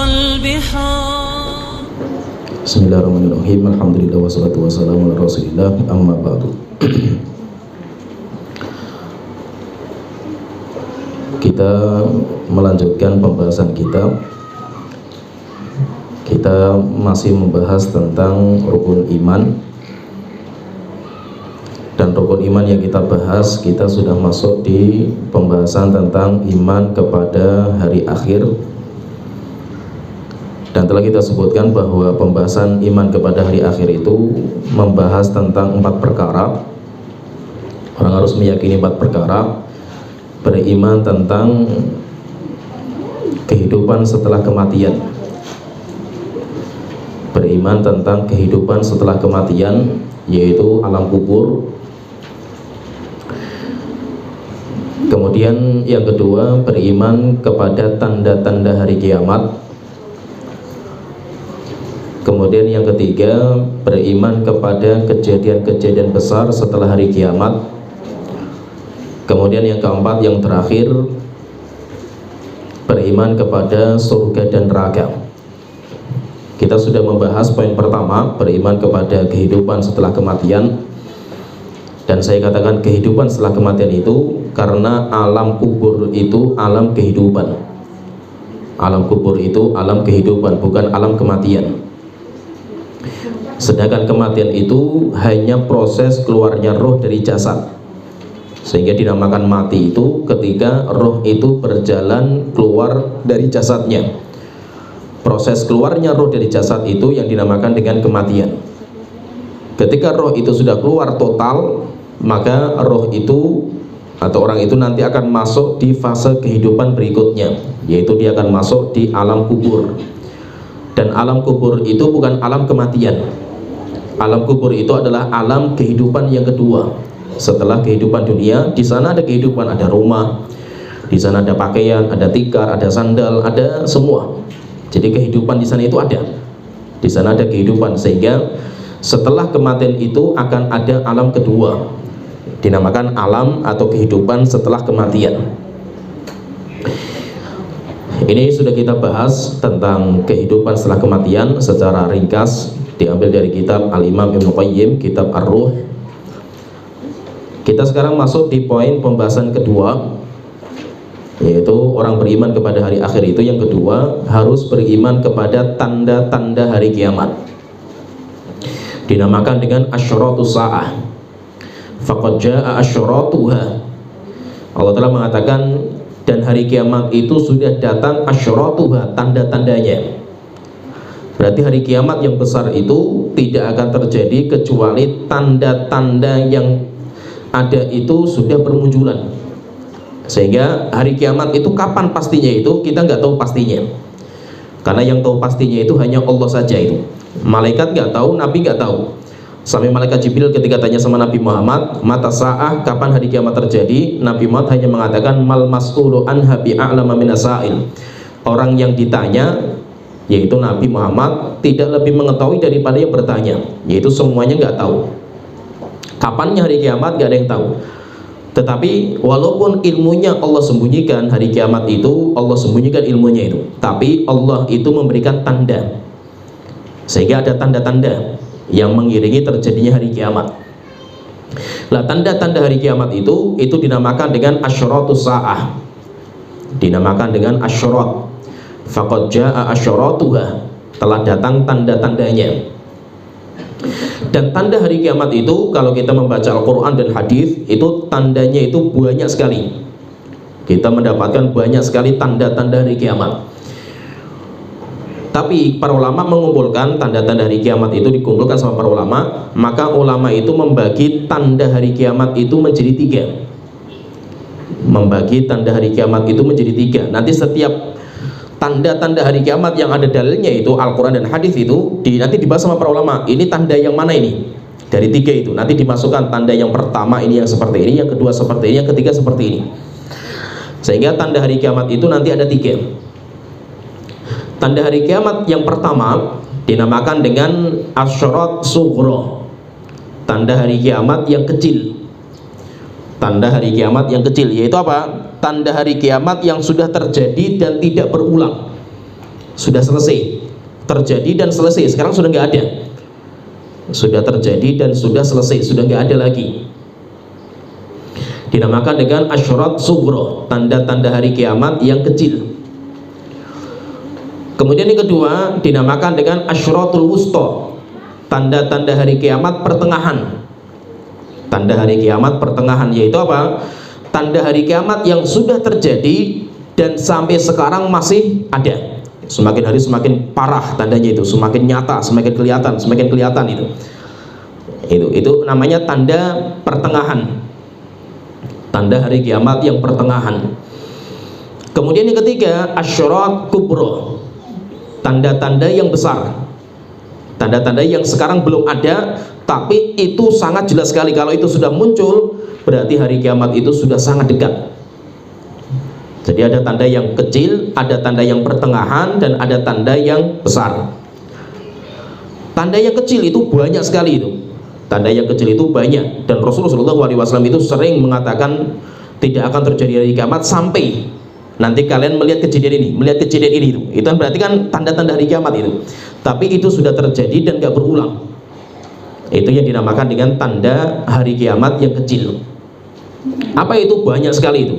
البحار. Bismillahirrahmanirrahim. Alhamdulillah wassalatu wassalamu ala Rasulillah, amma ba'du. Kita melanjutkan pembahasan kita. Kita masih membahas tentang rukun iman. Dan rukun iman yang kita bahas, kita sudah masuk di pembahasan tentang iman kepada hari akhir. Dan telah kita sebutkan bahwa pembahasan iman kepada hari akhir itu membahas tentang 4 perkara. Orang harus meyakini 4 perkara. Beriman tentang kehidupan setelah kematian. Beriman tentang kehidupan setelah kematian, yaitu alam kubur. Kemudian yang kedua, beriman kepada tanda-tanda hari kiamat. Kemudian yang ketiga, beriman kepada kejadian-kejadian besar setelah hari kiamat. Kemudian yang keempat, yang terakhir, beriman kepada surga dan neraka. Kita sudah membahas poin pertama, beriman kepada kehidupan setelah kematian. Dan saya katakan kehidupan setelah kematian itu karena alam kubur itu alam kehidupan. Alam kubur itu alam kehidupan, bukan alam kematian. Sedangkan kematian itu hanya proses keluarnya roh dari jasad, sehingga dinamakan mati itu ketika roh itu berjalan keluar dari jasadnya. Proses keluarnya roh dari jasad itu yang dinamakan dengan kematian. Ketika roh itu sudah keluar total, maka roh itu atau orang itu nanti akan masuk di fase kehidupan berikutnya, yaitu dia akan masuk di alam kubur. Dan alam kubur itu bukan alam kematian. Alam kubur itu adalah alam kehidupan yang kedua. Setelah kehidupan dunia, di sana ada kehidupan, ada rumah, di sana ada pakaian, ada tikar, ada sandal, ada semua. Jadi kehidupan di sana itu ada. Di sana ada kehidupan, sehingga setelah kematian itu akan ada alam kedua. Dinamakan alam atau kehidupan setelah kematian. Ini sudah kita bahas tentang kehidupan setelah kematian secara ringkas, diambil dari kitab Al-Imam Ibnu Qayyim, kitab Ar-Ruh. Kita sekarang masuk di poin pembahasan kedua, yaitu orang beriman kepada hari akhir itu yang kedua harus beriman kepada tanda-tanda hari kiamat. Dinamakan dengan asyratus sa'ah. Faqad jaa'a asyratuha. Allah telah mengatakan dan hari kiamat itu sudah datang asyratuha, tanda-tandanya. Berarti hari kiamat yang besar itu tidak akan terjadi kecuali tanda-tanda yang ada itu sudah bermunculan. Sehingga hari kiamat itu kapan pastinya itu kita nggak tahu pastinya. Karena yang tahu pastinya itu hanya Allah saja itu. Malaikat nggak tahu, Nabi nggak tahu. Sampai malaikat Jibril ketika tanya sama Nabi Muhammad, mata sa'ah, kapan hari kiamat terjadi? Nabi Muhammad hanya mengatakan mal mas'ulu anha bi'a'lama minasail. Orang yang ditanya, yaitu Nabi Muhammad, tidak lebih mengetahui daripada yang bertanya, yaitu semuanya nggak tahu. Kapannya hari kiamat nggak ada yang tahu. Tetapi walaupun ilmunya Allah sembunyikan, hari kiamat itu Allah sembunyikan ilmunya itu, tapi Allah itu memberikan tanda, sehingga ada tanda-tanda yang mengiringi terjadinya hari kiamat. Lah tanda-tanda hari kiamat itu dinamakan dengan asyratus sa'ah. Dinamakan dengan asyrat. Faqad jaa'a asyratuha, telah datang tanda-tandanya. Dan tanda hari kiamat itu kalau kita membaca Al-Quran dan hadis itu tandanya itu banyak sekali. Kita mendapatkan banyak sekali tanda-tanda hari kiamat. Tapi para ulama mengumpulkan tanda-tanda hari kiamat itu dikumpulkan sama para ulama, maka ulama itu membagi tanda hari kiamat itu menjadi 3. Membagi tanda hari kiamat itu menjadi 3. Nanti setiap tanda-tanda hari kiamat yang ada dalilnya itu Al-Quran dan hadis itu nanti dibahas sama para ulama. Ini tanda yang mana ini? Dari 3 itu nanti dimasukkan tanda yang pertama ini yang seperti ini, yang kedua seperti ini, yang ketiga seperti ini. Sehingga tanda hari kiamat itu nanti ada 3. Tanda hari kiamat yang pertama dinamakan dengan asyrat sughra, tanda hari kiamat yang kecil. Tanda hari kiamat yang kecil yaitu apa? Tanda hari kiamat yang sudah terjadi dan tidak berulang. sudah selesai, terjadi dan selesai. Sekarang sudah nggak ada, sudah terjadi dan sudah selesai, sudah nggak ada lagi. Dinamakan dengan asyrat sughra, tanda-tanda hari kiamat yang kecil. Kemudian yang kedua dinamakan dengan asyratul wusta, tanda-tanda hari kiamat pertengahan. Tanda hari kiamat pertengahan yaitu apa? Tanda hari kiamat yang sudah terjadi dan sampai sekarang masih ada. Semakin hari semakin parah tandanya itu, semakin nyata, semakin kelihatan itu. Itu namanya tanda pertengahan. Tanda hari kiamat yang pertengahan. Kemudian yang ketiga asyrat kubra, tanda-tanda yang besar, tanda-tanda yang sekarang belum ada tapi itu sangat jelas sekali. Kalau itu sudah muncul berarti hari kiamat itu sudah sangat dekat. Jadi ada tanda yang kecil, ada tanda yang pertengahan, dan ada tanda yang besar. Tanda yang kecil itu banyak sekali itu. Tanda yang kecil itu banyak, dan Rasulullah SAW itu sering mengatakan tidak akan terjadi hari kiamat sampai nanti kalian melihat kejadian ini, itu kan berarti kan tanda-tanda hari kiamat itu. Tapi itu sudah terjadi dan gak berulang. Itu yang dinamakan dengan tanda hari kiamat yang kecil. Apa itu? Banyak sekali itu.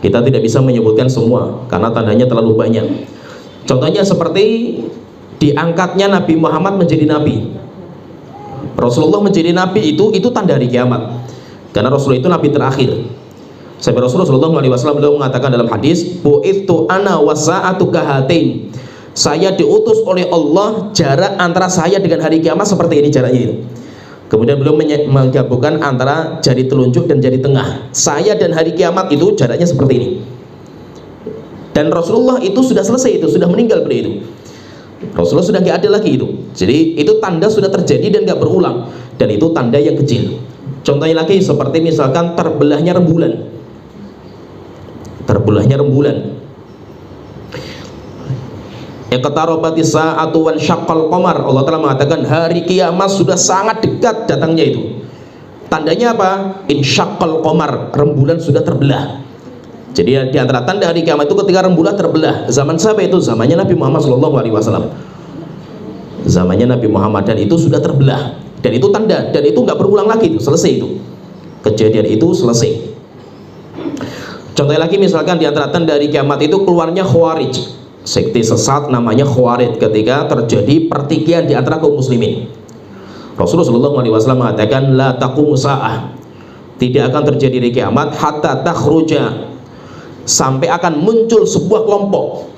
Kita tidak bisa menyebutkan semua karena tandanya terlalu banyak. Contohnya seperti diangkatnya Nabi Muhammad menjadi nabi. Rasulullah menjadi nabi itu tanda hari kiamat. Karena Rasulullah itu nabi terakhir. Sampai Rasulullah SAW beliau mengatakan dalam hadis, "Bu'ithu ana wasa'atu kahatain." Saya diutus oleh Allah, jarak antara saya dengan hari kiamat seperti ini jaraknya itu. Kemudian beliau menggabungkan antara jari telunjuk dan jari tengah. Saya dan hari kiamat itu jaraknya seperti ini. Dan Rasulullah itu sudah selesai, itu sudah meninggal beliau itu. Rasulullah sudah nggak ada lagi itu. Jadi itu tanda sudah terjadi dan nggak berulang. Dan itu tanda yang kecil. Contohnya lagi seperti misalkan terbelahnya rembulan. Terbelahnya rembulan. Iqtarabati sa'atu wan syaqqal qamar. Allah telah mengatakan hari kiamat sudah sangat dekat datangnya itu. Tandanya apa? Insyaqqal qamar, rembulan sudah terbelah. Jadi di antara tanda hari kiamat itu ketika rembulan terbelah. Zaman siapa itu? Zamannya Nabi Muhammad SAW. Zamannya Nabi Muhammad, dan itu sudah terbelah. Dan itu tanda, dan itu nggak berulang lagi itu, selesai itu. Kejadian itu selesai. Contohnya lagi misalkan di antara tanda hari kiamat itu keluarnya Khawarij. Sekte sesat namanya Khawarij ketika terjadi pertikaian di antara kaum muslimin. Rasulullah SAW mengatakan la taqumu sa'ah, tidak akan terjadi hari kiamat hatta takhruja, sampai akan muncul sebuah kelompok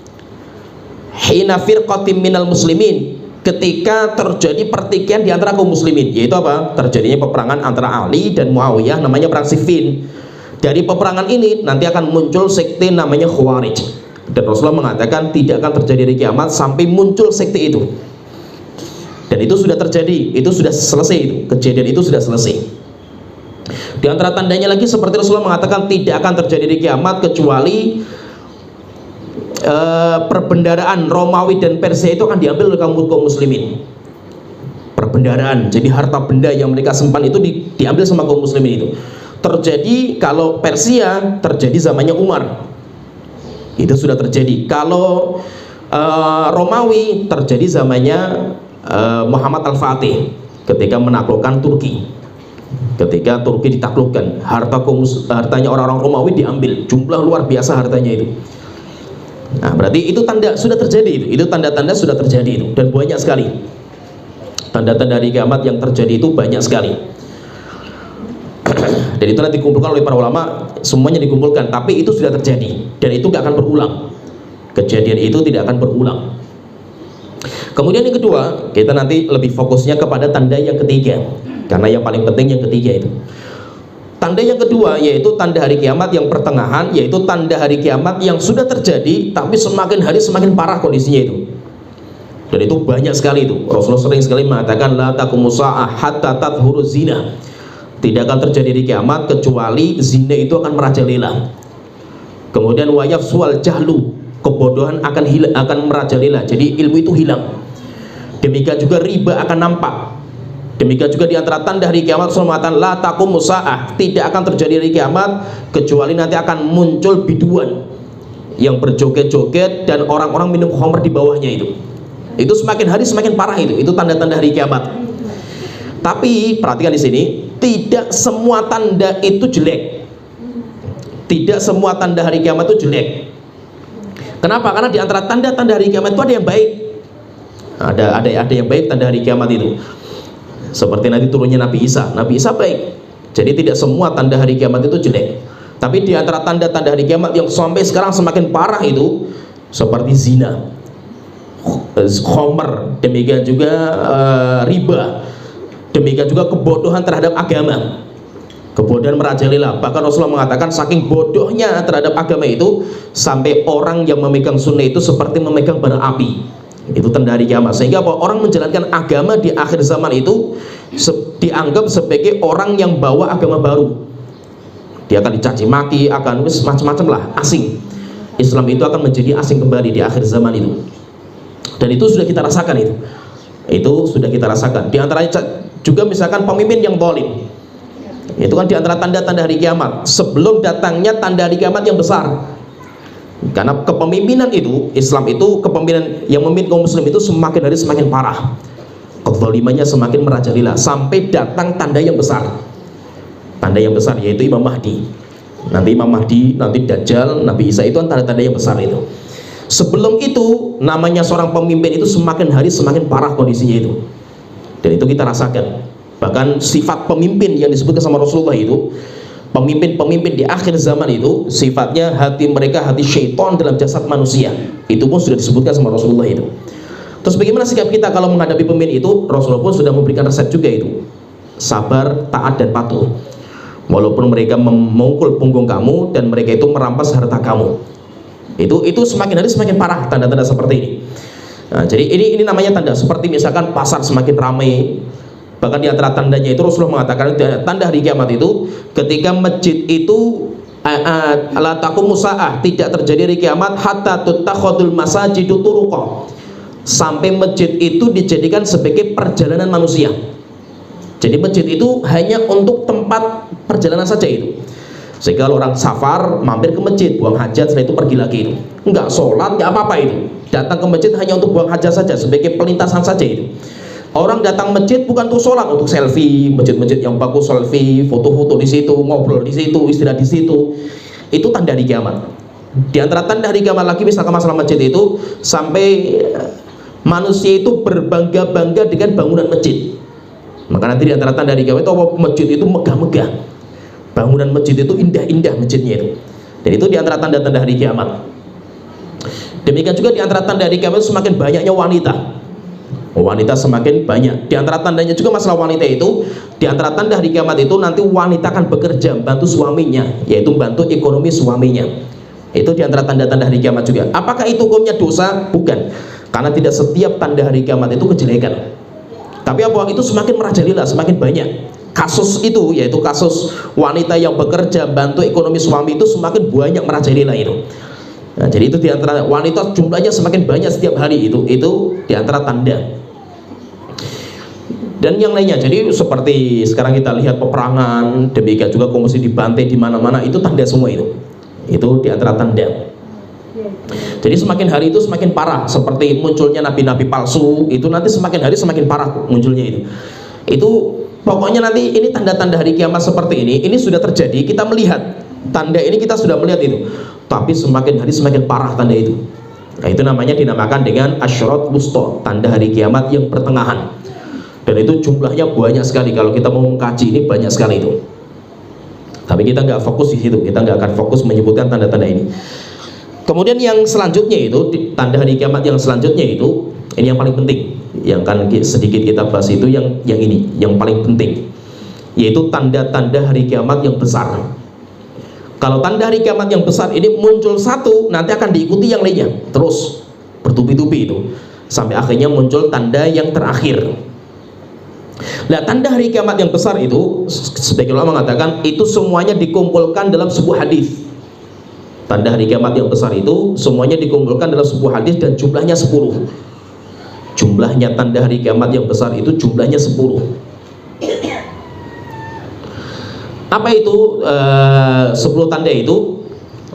hina firqatim minal muslimin, ketika terjadi pertikaian di antara kaum muslimin, yaitu apa? Terjadinya peperangan antara Ali dan Muawiyah, namanya perang Siffin. Dari peperangan ini nanti akan muncul sekte namanya Khawarij. Dan Rasulullah mengatakan tidak akan terjadi hari kiamat sampai muncul sekte itu. Dan itu sudah terjadi, itu sudah selesai itu. Kejadian itu sudah selesai. Di antara tandanya lagi seperti Rasulullah mengatakan tidak akan terjadi hari kiamat kecuali perbendaraan Romawi dan Persia itu akan diambil oleh kaum muslimin. Perbendaraan, jadi harta benda yang mereka simpan itu diambil sama kaum muslimin itu. Terjadi kalau Persia terjadi zamannya Umar. Itu sudah terjadi. Kalau Romawi terjadi zamannya Muhammad Al-Fatih ketika menaklukkan Turki. Ketika Turki ditaklukkan, hartanya orang-orang Romawi diambil, jumlah luar biasa hartanya itu. Nah, berarti itu tanda sudah terjadi itu. Itu tanda-tanda sudah terjadi itu, dan banyak sekali. Tanda-tanda hari kiamat yang terjadi itu banyak sekali. Dan itu nanti dikumpulkan oleh para ulama, semuanya dikumpulkan, tapi itu sudah terjadi dan itu gak akan berulang. Kejadian itu tidak akan berulang. Kemudian yang kedua, kita nanti lebih fokusnya kepada tanda yang ketiga, karena yang paling penting yang ketiga itu. Tanda yang kedua yaitu tanda hari kiamat yang pertengahan, yaitu tanda hari kiamat yang sudah terjadi tapi semakin hari semakin parah kondisinya itu. Dan itu banyak sekali itu. Rasulullah sering sekali mengatakan la taqumu sa'ah hatta tadhhuru zina. Tidak akan terjadi di kiamat kecuali zina itu akan merajalela. Kemudian wayafsual jahlu, kebodohan akan merajalela. Jadi ilmu itu hilang. Demikian juga riba akan nampak. Demikian juga di antara tanda hari kiamat Rasulullah mengatakan la taqumu sa'ah, tidak akan terjadi hari kiamat kecuali nanti akan muncul biduan. yang berjoget-joget dan orang-orang minum khamr di bawahnya itu semakin hari semakin parah. Itu tanda-tanda hari kiamat. Tapi perhatikan di sini, tidak semua tanda itu jelek. Tidak semua tanda hari kiamat itu jelek. Kenapa? Karena di antara tanda-tanda hari kiamat itu ada yang baik. Ada yang baik tanda hari kiamat itu. Seperti nanti turunnya Nabi Isa. Nabi Isa baik. Jadi tidak semua tanda hari kiamat itu jelek. Tapi di antara tanda-tanda hari kiamat yang sampai sekarang semakin parah itu seperti zina, khamr, demikian juga riba, demikian juga kebodohan terhadap agama. Kebodohan merajalela. Bahkan Rasulullah mengatakan saking bodohnya terhadap agama itu sampai orang yang memegang sunnah itu seperti memegang bara api. Itu tanda hari kiamat. Sehingga orang menjalankan agama di akhir zaman itu dianggap sebagai orang yang bawa agama baru. Dia akan dicaci maki, akan macam-macam lah, asing. Islam itu akan menjadi asing kembali di akhir zaman itu. Dan itu sudah kita rasakan itu. Itu sudah kita rasakan. Di antaranya juga misalkan pemimpin yang zalim. Itu kan diantara tanda-tanda hari kiamat sebelum datangnya tanda hari kiamat yang besar. Karena kepemimpinan itu, Islam itu kepemimpinan yang memimpin kaum muslim itu semakin hari semakin parah, kezalimannya semakin merajalela sampai datang tanda yang besar. Tanda yang besar yaitu Imam Mahdi. Nanti Imam Mahdi, nanti Dajjal, Nabi Isa, itu tanda-tanda yang besar itu. Sebelum itu namanya seorang pemimpin itu semakin hari semakin parah kondisinya itu. Dan itu kita rasakan. Bahkan sifat pemimpin yang disebutkan sama Rasulullah itu, pemimpin-pemimpin di akhir zaman itu sifatnya hati mereka hati syaitan dalam jasad manusia. Itu pun sudah disebutkan sama Rasulullah itu. Terus bagaimana sikap kita kalau menghadapi pemimpin itu? Rasulullah pun sudah memberikan resep juga itu. Sabar, taat dan patuh. Walaupun mereka memukul punggung kamu dan mereka itu merampas harta kamu. Itu semakin hari semakin parah tanda-tanda seperti ini. Nah, jadi ini namanya tanda. Seperti misalkan pasar semakin ramai. Bahkan di antara tandanya itu Rasulullah mengatakan tanda hari kiamat itu ketika masjid itu la taqumu saah, tidak terjadi hari kiamat hatta tutakhadul masajidu turuqa, sampai masjid itu dijadikan sebagai perjalanan manusia. Jadi masjid itu hanya untuk tempat perjalanan saja itu. Sehingga kalau orang safar mampir ke masjid, buang hajat, setelah itu pergi lagi itu. Enggak sholat, enggak apa-apa itu. Datang ke masjid hanya untuk buang hajat saja, sebagai pelintasan saja itu. Orang datang masjid bukan untuk sholat, untuk selfie. Masjid-masjid yang bagus selfie, foto-foto di situ, ngobrol di situ, istirahat di situ. Itu tanda hari kiamat. Di antara tanda hari kiamat lagi misalkan masalah masjid itu sampai manusia itu berbangga-bangga dengan bangunan masjid. Maka nanti di antara tanda hari kiamat itu masjid itu megah-megah. Bangunan masjid itu indah-indah masjidnya itu. Dan itu di antara tanda-tanda hari kiamat. Demikian juga di antara tanda hari kiamat itu semakin banyaknya wanita. Wanita semakin banyak. Di antara tandanya juga masalah wanita itu, di antara tanda hari kiamat itu nanti wanita akan bekerja bantu suaminya, yaitu bantu ekonomi suaminya. Itu di antara tanda-tanda hari kiamat juga. Apakah itu hukumnya dosa? Bukan. Karena tidak setiap tanda hari kiamat itu kejelekan. Tapi apa? Itu semakin merajalela, semakin banyak. Kasus itu, yaitu kasus wanita yang bekerja bantu ekonomi suami itu semakin banyak merajalela itu. Nah, jadi itu di antara wanita jumlahnya semakin banyak setiap hari itu di antara tanda. Dan yang lainnya, jadi seperti sekarang kita lihat peperangan, demikian juga kaum muslim dibantai di mana-mana, itu tanda semua itu. Itu di antara tanda. Jadi semakin hari itu semakin parah, seperti munculnya nabi-nabi palsu, itu nanti semakin hari semakin parah munculnya itu. Itu pokoknya nanti ini tanda-tanda hari kiamat seperti ini sudah terjadi, kita melihat tanda ini, kita sudah melihat itu. Tapi semakin hari semakin parah tanda itu. Nah, itu namanya dinamakan dengan asyrat wusta, tanda hari kiamat yang pertengahan. Dan itu jumlahnya banyak sekali. Kalau kita mau mengkaji ini banyak sekali itu. Tapi kita nggak fokus di situ. Kita nggak akan fokus menyebutkan tanda-tanda ini. Kemudian yang selanjutnya itu, tanda hari kiamat yang selanjutnya itu, ini yang paling penting. Yang kan sedikit kita bahas itu yang ini, yang paling penting, yaitu tanda-tanda hari kiamat yang besar. Kalau tanda hari kiamat yang besar ini muncul satu, nanti akan diikuti yang lainnya, terus bertubi-tubi itu, sampai akhirnya muncul tanda yang terakhir. Nah, tanda hari kiamat yang besar itu, sebagian ulama mengatakan itu semuanya dikumpulkan dalam sebuah hadis. Tanda hari kiamat yang besar itu semuanya dikumpulkan dalam sebuah hadis dan jumlahnya 10. Jumlahnya tanda hari kiamat yang besar itu jumlahnya 10. Apa itu 10 tanda itu?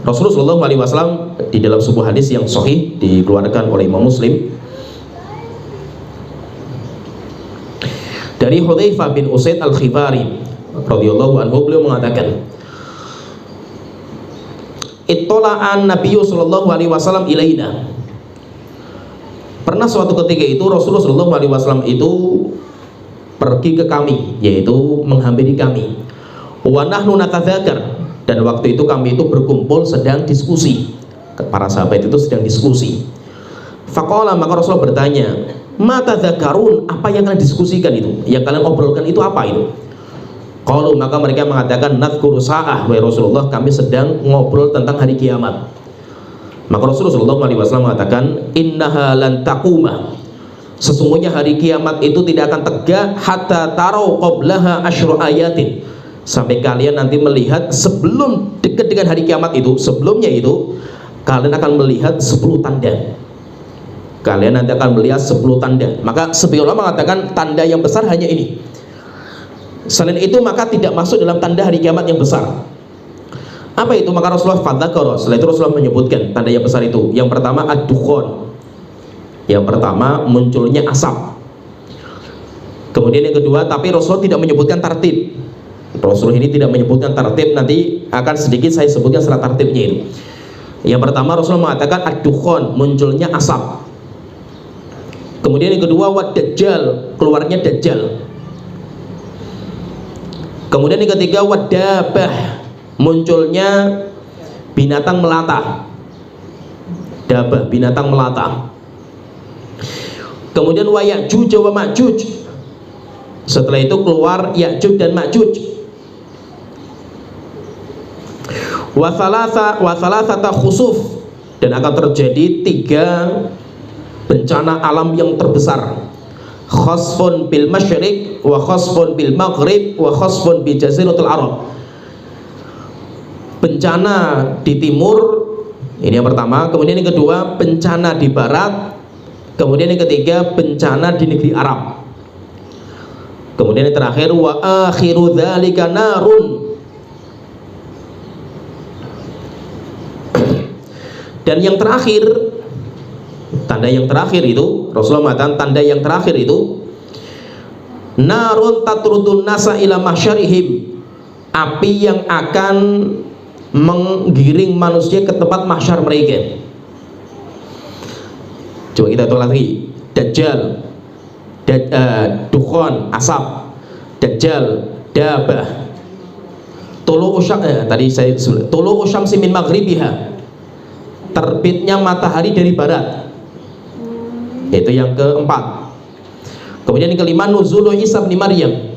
Rasulullah Shallallahu Alaihi Wasallam di dalam sebuah hadis yang sahih dikeluarkan oleh Imam Muslim dari Hudzaifah bin Usaid Al-Khifari radhiyallahu anhu, beliau mengatakan, Ittola'an Nabiyyu Shallallahu Alaihi Wasallam ilaina. Pernah suatu ketika itu Rasulullah Shallallahu Alaihi Wasallam itu pergi ke kami, yaitu menghampiri kami. Wa nahnu natadzakar, dan waktu itu kami itu berkumpul sedang diskusi. Para sahabat itu sedang diskusi. Faqala, maka Rasulullah bertanya, ma tadzakarun, apa yang kalian diskusikan itu? Yang kalian obrolkan itu apa itu? Qalu, maka mereka mengatakan, nadhkuru sa'ah, wahai Rasulullah, kami sedang ngobrol tentang hari kiamat. Maka Rasulullah Shallallahu Alaihi Wasallam mengatakan, innaha lan taquma, sesungguhnya hari kiamat itu tidak akan tegak hatta tarau qablaha asyru ayatin, sampai kalian nanti melihat sebelum dekat dengan hari kiamat itu, sebelumnya itu kalian akan melihat 10 tanda. Kalian nanti akan melihat 10 tanda. Maka sebagian ulama mengatakan tanda yang besar hanya ini. Selain itu maka tidak masuk dalam tanda hari kiamat yang besar. Apa itu? Maka Rasulullah fadzakara, setelah itu Rasulullah menyebutkan tanda yang besar itu. Yang pertama ad-dukhon, yang pertama munculnya asap. Kemudian yang kedua, tapi Rasulullah tidak menyebutkan tartib. Rasulullah ini tidak menyebutkan tartib, nanti akan sedikit saya sebutkan secara tartibnya ini. Yang pertama Rasulullah mengatakan ad-dukhon, munculnya asap. Kemudian yang kedua wad-dajjal, keluarnya dajjal. Kemudian yang ketiga wadabah, munculnya binatang melata. Dabah, binatang melata. Kemudian wa Ya'juj wa Ma'juj, setelah itu keluar Ya'juj dan Ma'juj. Wa thalathata khusuf, dan akan terjadi 3 bencana alam yang terbesar. Khasfun bil masyriq wa khasfun bil maghrib wa khasfun bi jaziratul Arab. Bencana di timur, ini yang pertama. Kemudian yang kedua bencana di barat. Kemudian yang ketiga bencana di negeri Arab. Kemudian yang terakhir wa akhiru dzalika narun. Dan yang terakhir, tanda yang terakhir itu Rasulullah mengatakan tanda yang terakhir itu narun tatrudun nasa ila mahsyarihim, api yang akan menggiring manusia ke tempat mahsyar mereka. Coba kita tolak lagi. Dajjal, dukhon, asap, dajjal, dabah, tulu usyamsi min maghribiha, terbitnya matahari dari barat. Itu yang keempat. Kemudian yang kelima nuzulu Isa bin Maryam,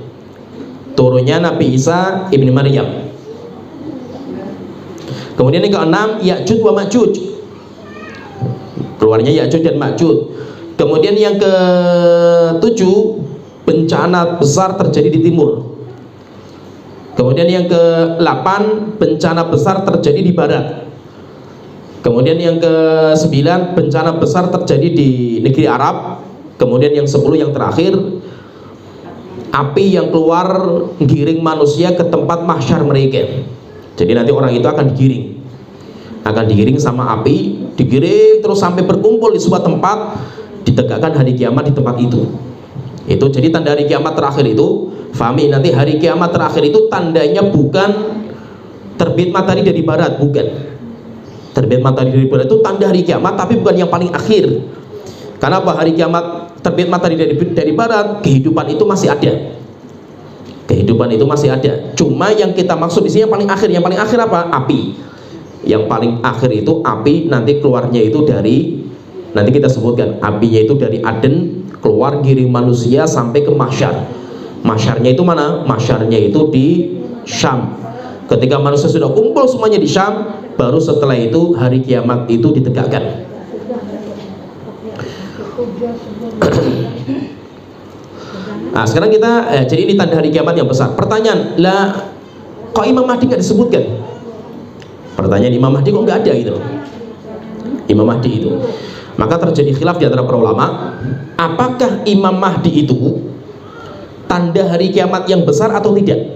turunnya Nabi Isa ibn Maryam. Kemudian yang keenam Ya'juj wa Ma'juj, keluarnya Ya'juj dan Ma'juj. Kemudian yang ketujuh bencana besar terjadi di timur. Kemudian yang ke-8 bencana besar terjadi di barat. Kemudian yang ke-9 bencana besar terjadi di negeri Arab. Kemudian yang 10 yang terakhir api yang keluar giring manusia ke tempat mahsyar mereka. Jadi nanti orang itu akan digiring sama api, digiring terus sampai berkumpul di sebuah tempat, ditegakkan hari kiamat di tempat itu. Itu jadi tanda hari kiamat terakhir itu. Fahami, nanti hari kiamat terakhir itu tandanya bukan terbit matahari dari barat, bukan. Terbit matahari dari barat itu tanda hari kiamat, tapi bukan yang paling akhir. Karena apa? Hari kiamat terbit matahari dari barat, kehidupan itu masih ada. Kehidupan itu masih ada. Cuma yang kita maksud di sini yang paling akhir. Yang paling akhir apa? Api. Yang paling akhir itu api, nanti keluarnya itu dari, nanti kita sebutkan, apinya itu dari Aden keluar giring manusia sampai ke mahsyar. Mahsyarnya itu mana? Mahsyarnya itu di Syam. Ketika manusia sudah kumpul semuanya di Syam, baru setelah itu hari kiamat itu ditegakkan. Nah sekarang kita jadi ini tanda hari kiamat yang besar. Pertanyaan, lah kok Imam Mahdi nggak disebutkan? Pertanyaan, Imam Mahdi kok nggak ada gitu? Imam Mahdi itu, maka terjadi khilaf di antara para ulama, apakah Imam Mahdi itu tanda hari kiamat yang besar atau tidak?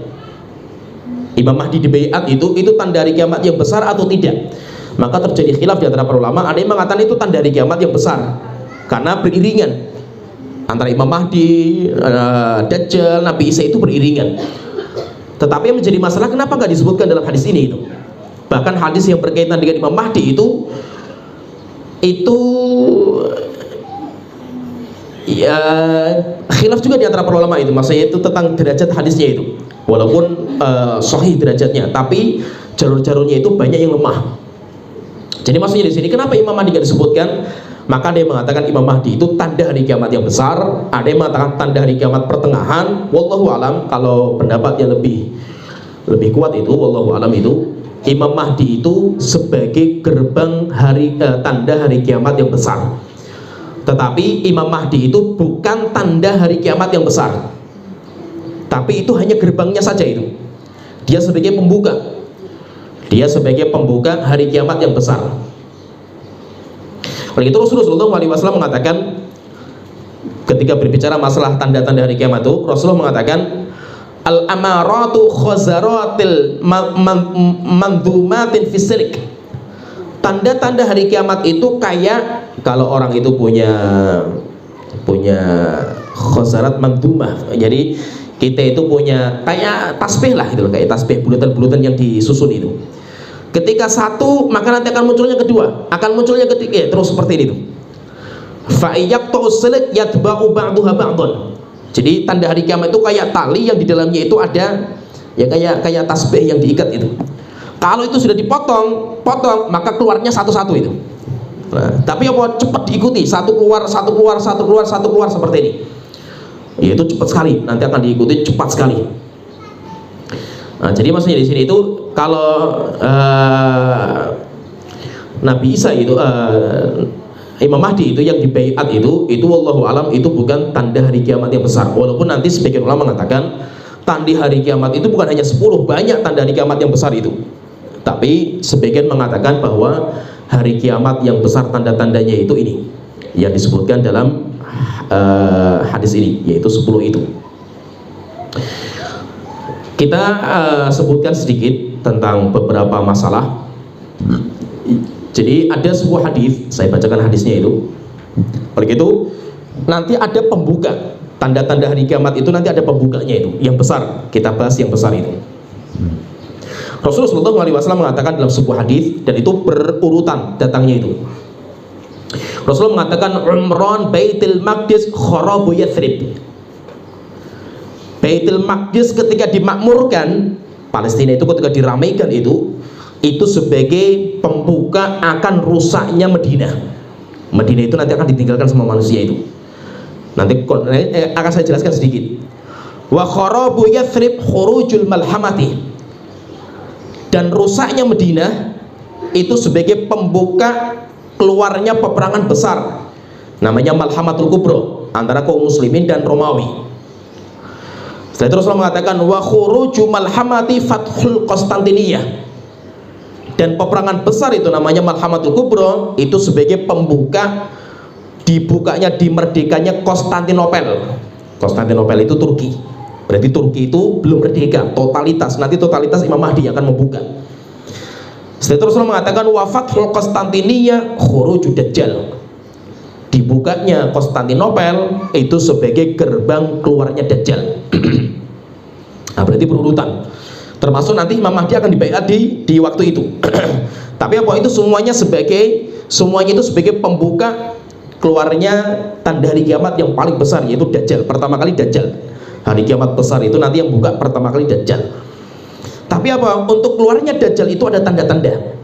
Imam Mahdi di baiat itu tanda hari kiamat yang besar atau tidak? Maka terjadi khilaf di antara para ulama. Ada yang mengatakan itu tanda hari kiamat yang besar karena beriringan antara Imam Mahdi, Dajjal, Nabi Isa itu beriringan. Tetapi yang menjadi masalah kenapa nggak disebutkan dalam hadis ini itu? Bahkan hadis yang berkaitan dengan Imam Mahdi itu ya khilaf juga di antara para ulama itu. Maksudnya itu tentang derajat hadisnya itu. Walaupun sahih derajatnya, tapi jalur-jalurnya itu banyak yang lemah. Jadi maksudnya di sini kenapa Imam Mahdi nggak disebutkan? Maka ada yang mengatakan Imam Mahdi itu tanda hari kiamat yang besar, ada yang mengatakan tanda hari kiamat pertengahan. Wallahu alam, kalau pendapat yang lebih kuat itu, wallahu alam itu Imam Mahdi itu sebagai gerbang tanda hari kiamat yang besar. Tetapi Imam Mahdi itu bukan tanda hari kiamat yang besar, tapi itu hanya gerbangnya saja itu. Dia sebagai pembuka. Dia sebagai pembuka hari kiamat yang besar. Oleh itu Rasulullah SAW mengatakan ketika berbicara masalah tanda-tanda hari kiamat itu, Rasulullah mengatakan al-amaratu khazaratil mandhumatin fisilik. Tanda-tanda hari kiamat itu kayak kalau orang itu punya khazarat mandhumah. Jadi kita itu punya kayak tasbih lah gitu, kayak tasbih bulatan-bulatan yang disusun itu. Ketika satu, maka nanti akan munculnya kedua, akan munculnya ketiga, terus seperti ini tuh. Fa'iyaqtu silik yatba'u ba'duha ba'dun. Jadi tanda hari kiamat itu kayak tali yang di dalamnya itu ada ya kayak tasbih yang diikat itu. Kalau itu sudah potong, maka keluarnya satu-satu itu. Nah, tapi apa cepat diikuti, satu keluar seperti ini. Ya itu cepat sekali, nanti akan diikuti cepat sekali. Nah, jadi maksudnya di sini itu kalau Nabi Isa itu Imam Mahdi itu yang di baiat itu wallahu alam itu bukan tanda hari kiamat yang besar. Walaupun nanti sebagian ulama mengatakan tanda hari kiamat itu bukan hanya 10, banyak tanda hari kiamat yang besar itu. Tapi sebagian mengatakan bahwa hari kiamat yang besar tanda-tandanya itu ini yang disebutkan dalam hadis ini, yaitu 10 itu. Kita sebutkan sedikit tentang beberapa masalah. Jadi ada sebuah hadis, saya bacakan hadisnya itu. Oleh itu nanti ada pembuka tanda-tanda hari kiamat itu, nanti ada pembukanya itu yang besar. Kita bahas yang besar itu. Rasulullah SAW mengatakan dalam sebuah hadis, dan itu berurutan datangnya itu. Rasulullah mengatakan Umran Baitul Maqdis kharabu Yathrib. Baitul Maqdis ketika dimakmurkan, Palestina itu ketika diramaikan itu sebagai pembuka akan rusaknya Madinah. Madinah itu nanti akan ditinggalkan sama manusia itu. Nanti akan saya jelaskan sedikit. Wa kharabu Yathrib khurujul malhamati. Dan rusaknya Madinah itu sebagai pembuka keluarnya peperangan besar, namanya Malhamatul Kubra antara kaum muslimin dan Romawi. Setelah itu Rasulullah mengatakan wa khuruju malhamati fathul Konstantiniyah. Dan peperangan besar itu namanya Malhamatul Kubra itu sebagai pembuka dibukanya, dimerdekanya Konstantinopel. Konstantinopel itu Turki. Berarti Turki itu belum merdeka, totalitas. Nanti totalitas Imam Mahdi yang akan membuka. Setelah itu Rasulullah mengatakan wa fathul Konstantiniyah khuruju Dajjal. Dibukanya Konstantinopel itu sebagai gerbang keluarnya Dajjal. Nah, berarti berurutan. Termasuk nanti Imam Mahdi akan dibaiat di waktu itu. Tapi apa itu semuanya itu sebagai pembuka keluarnya tanda hari kiamat yang paling besar, yaitu Dajjal. Pertama kali Dajjal. Hari kiamat besar itu nanti yang buka pertama kali Dajjal. Tapi apa? Untuk keluarnya Dajjal itu ada tanda-tanda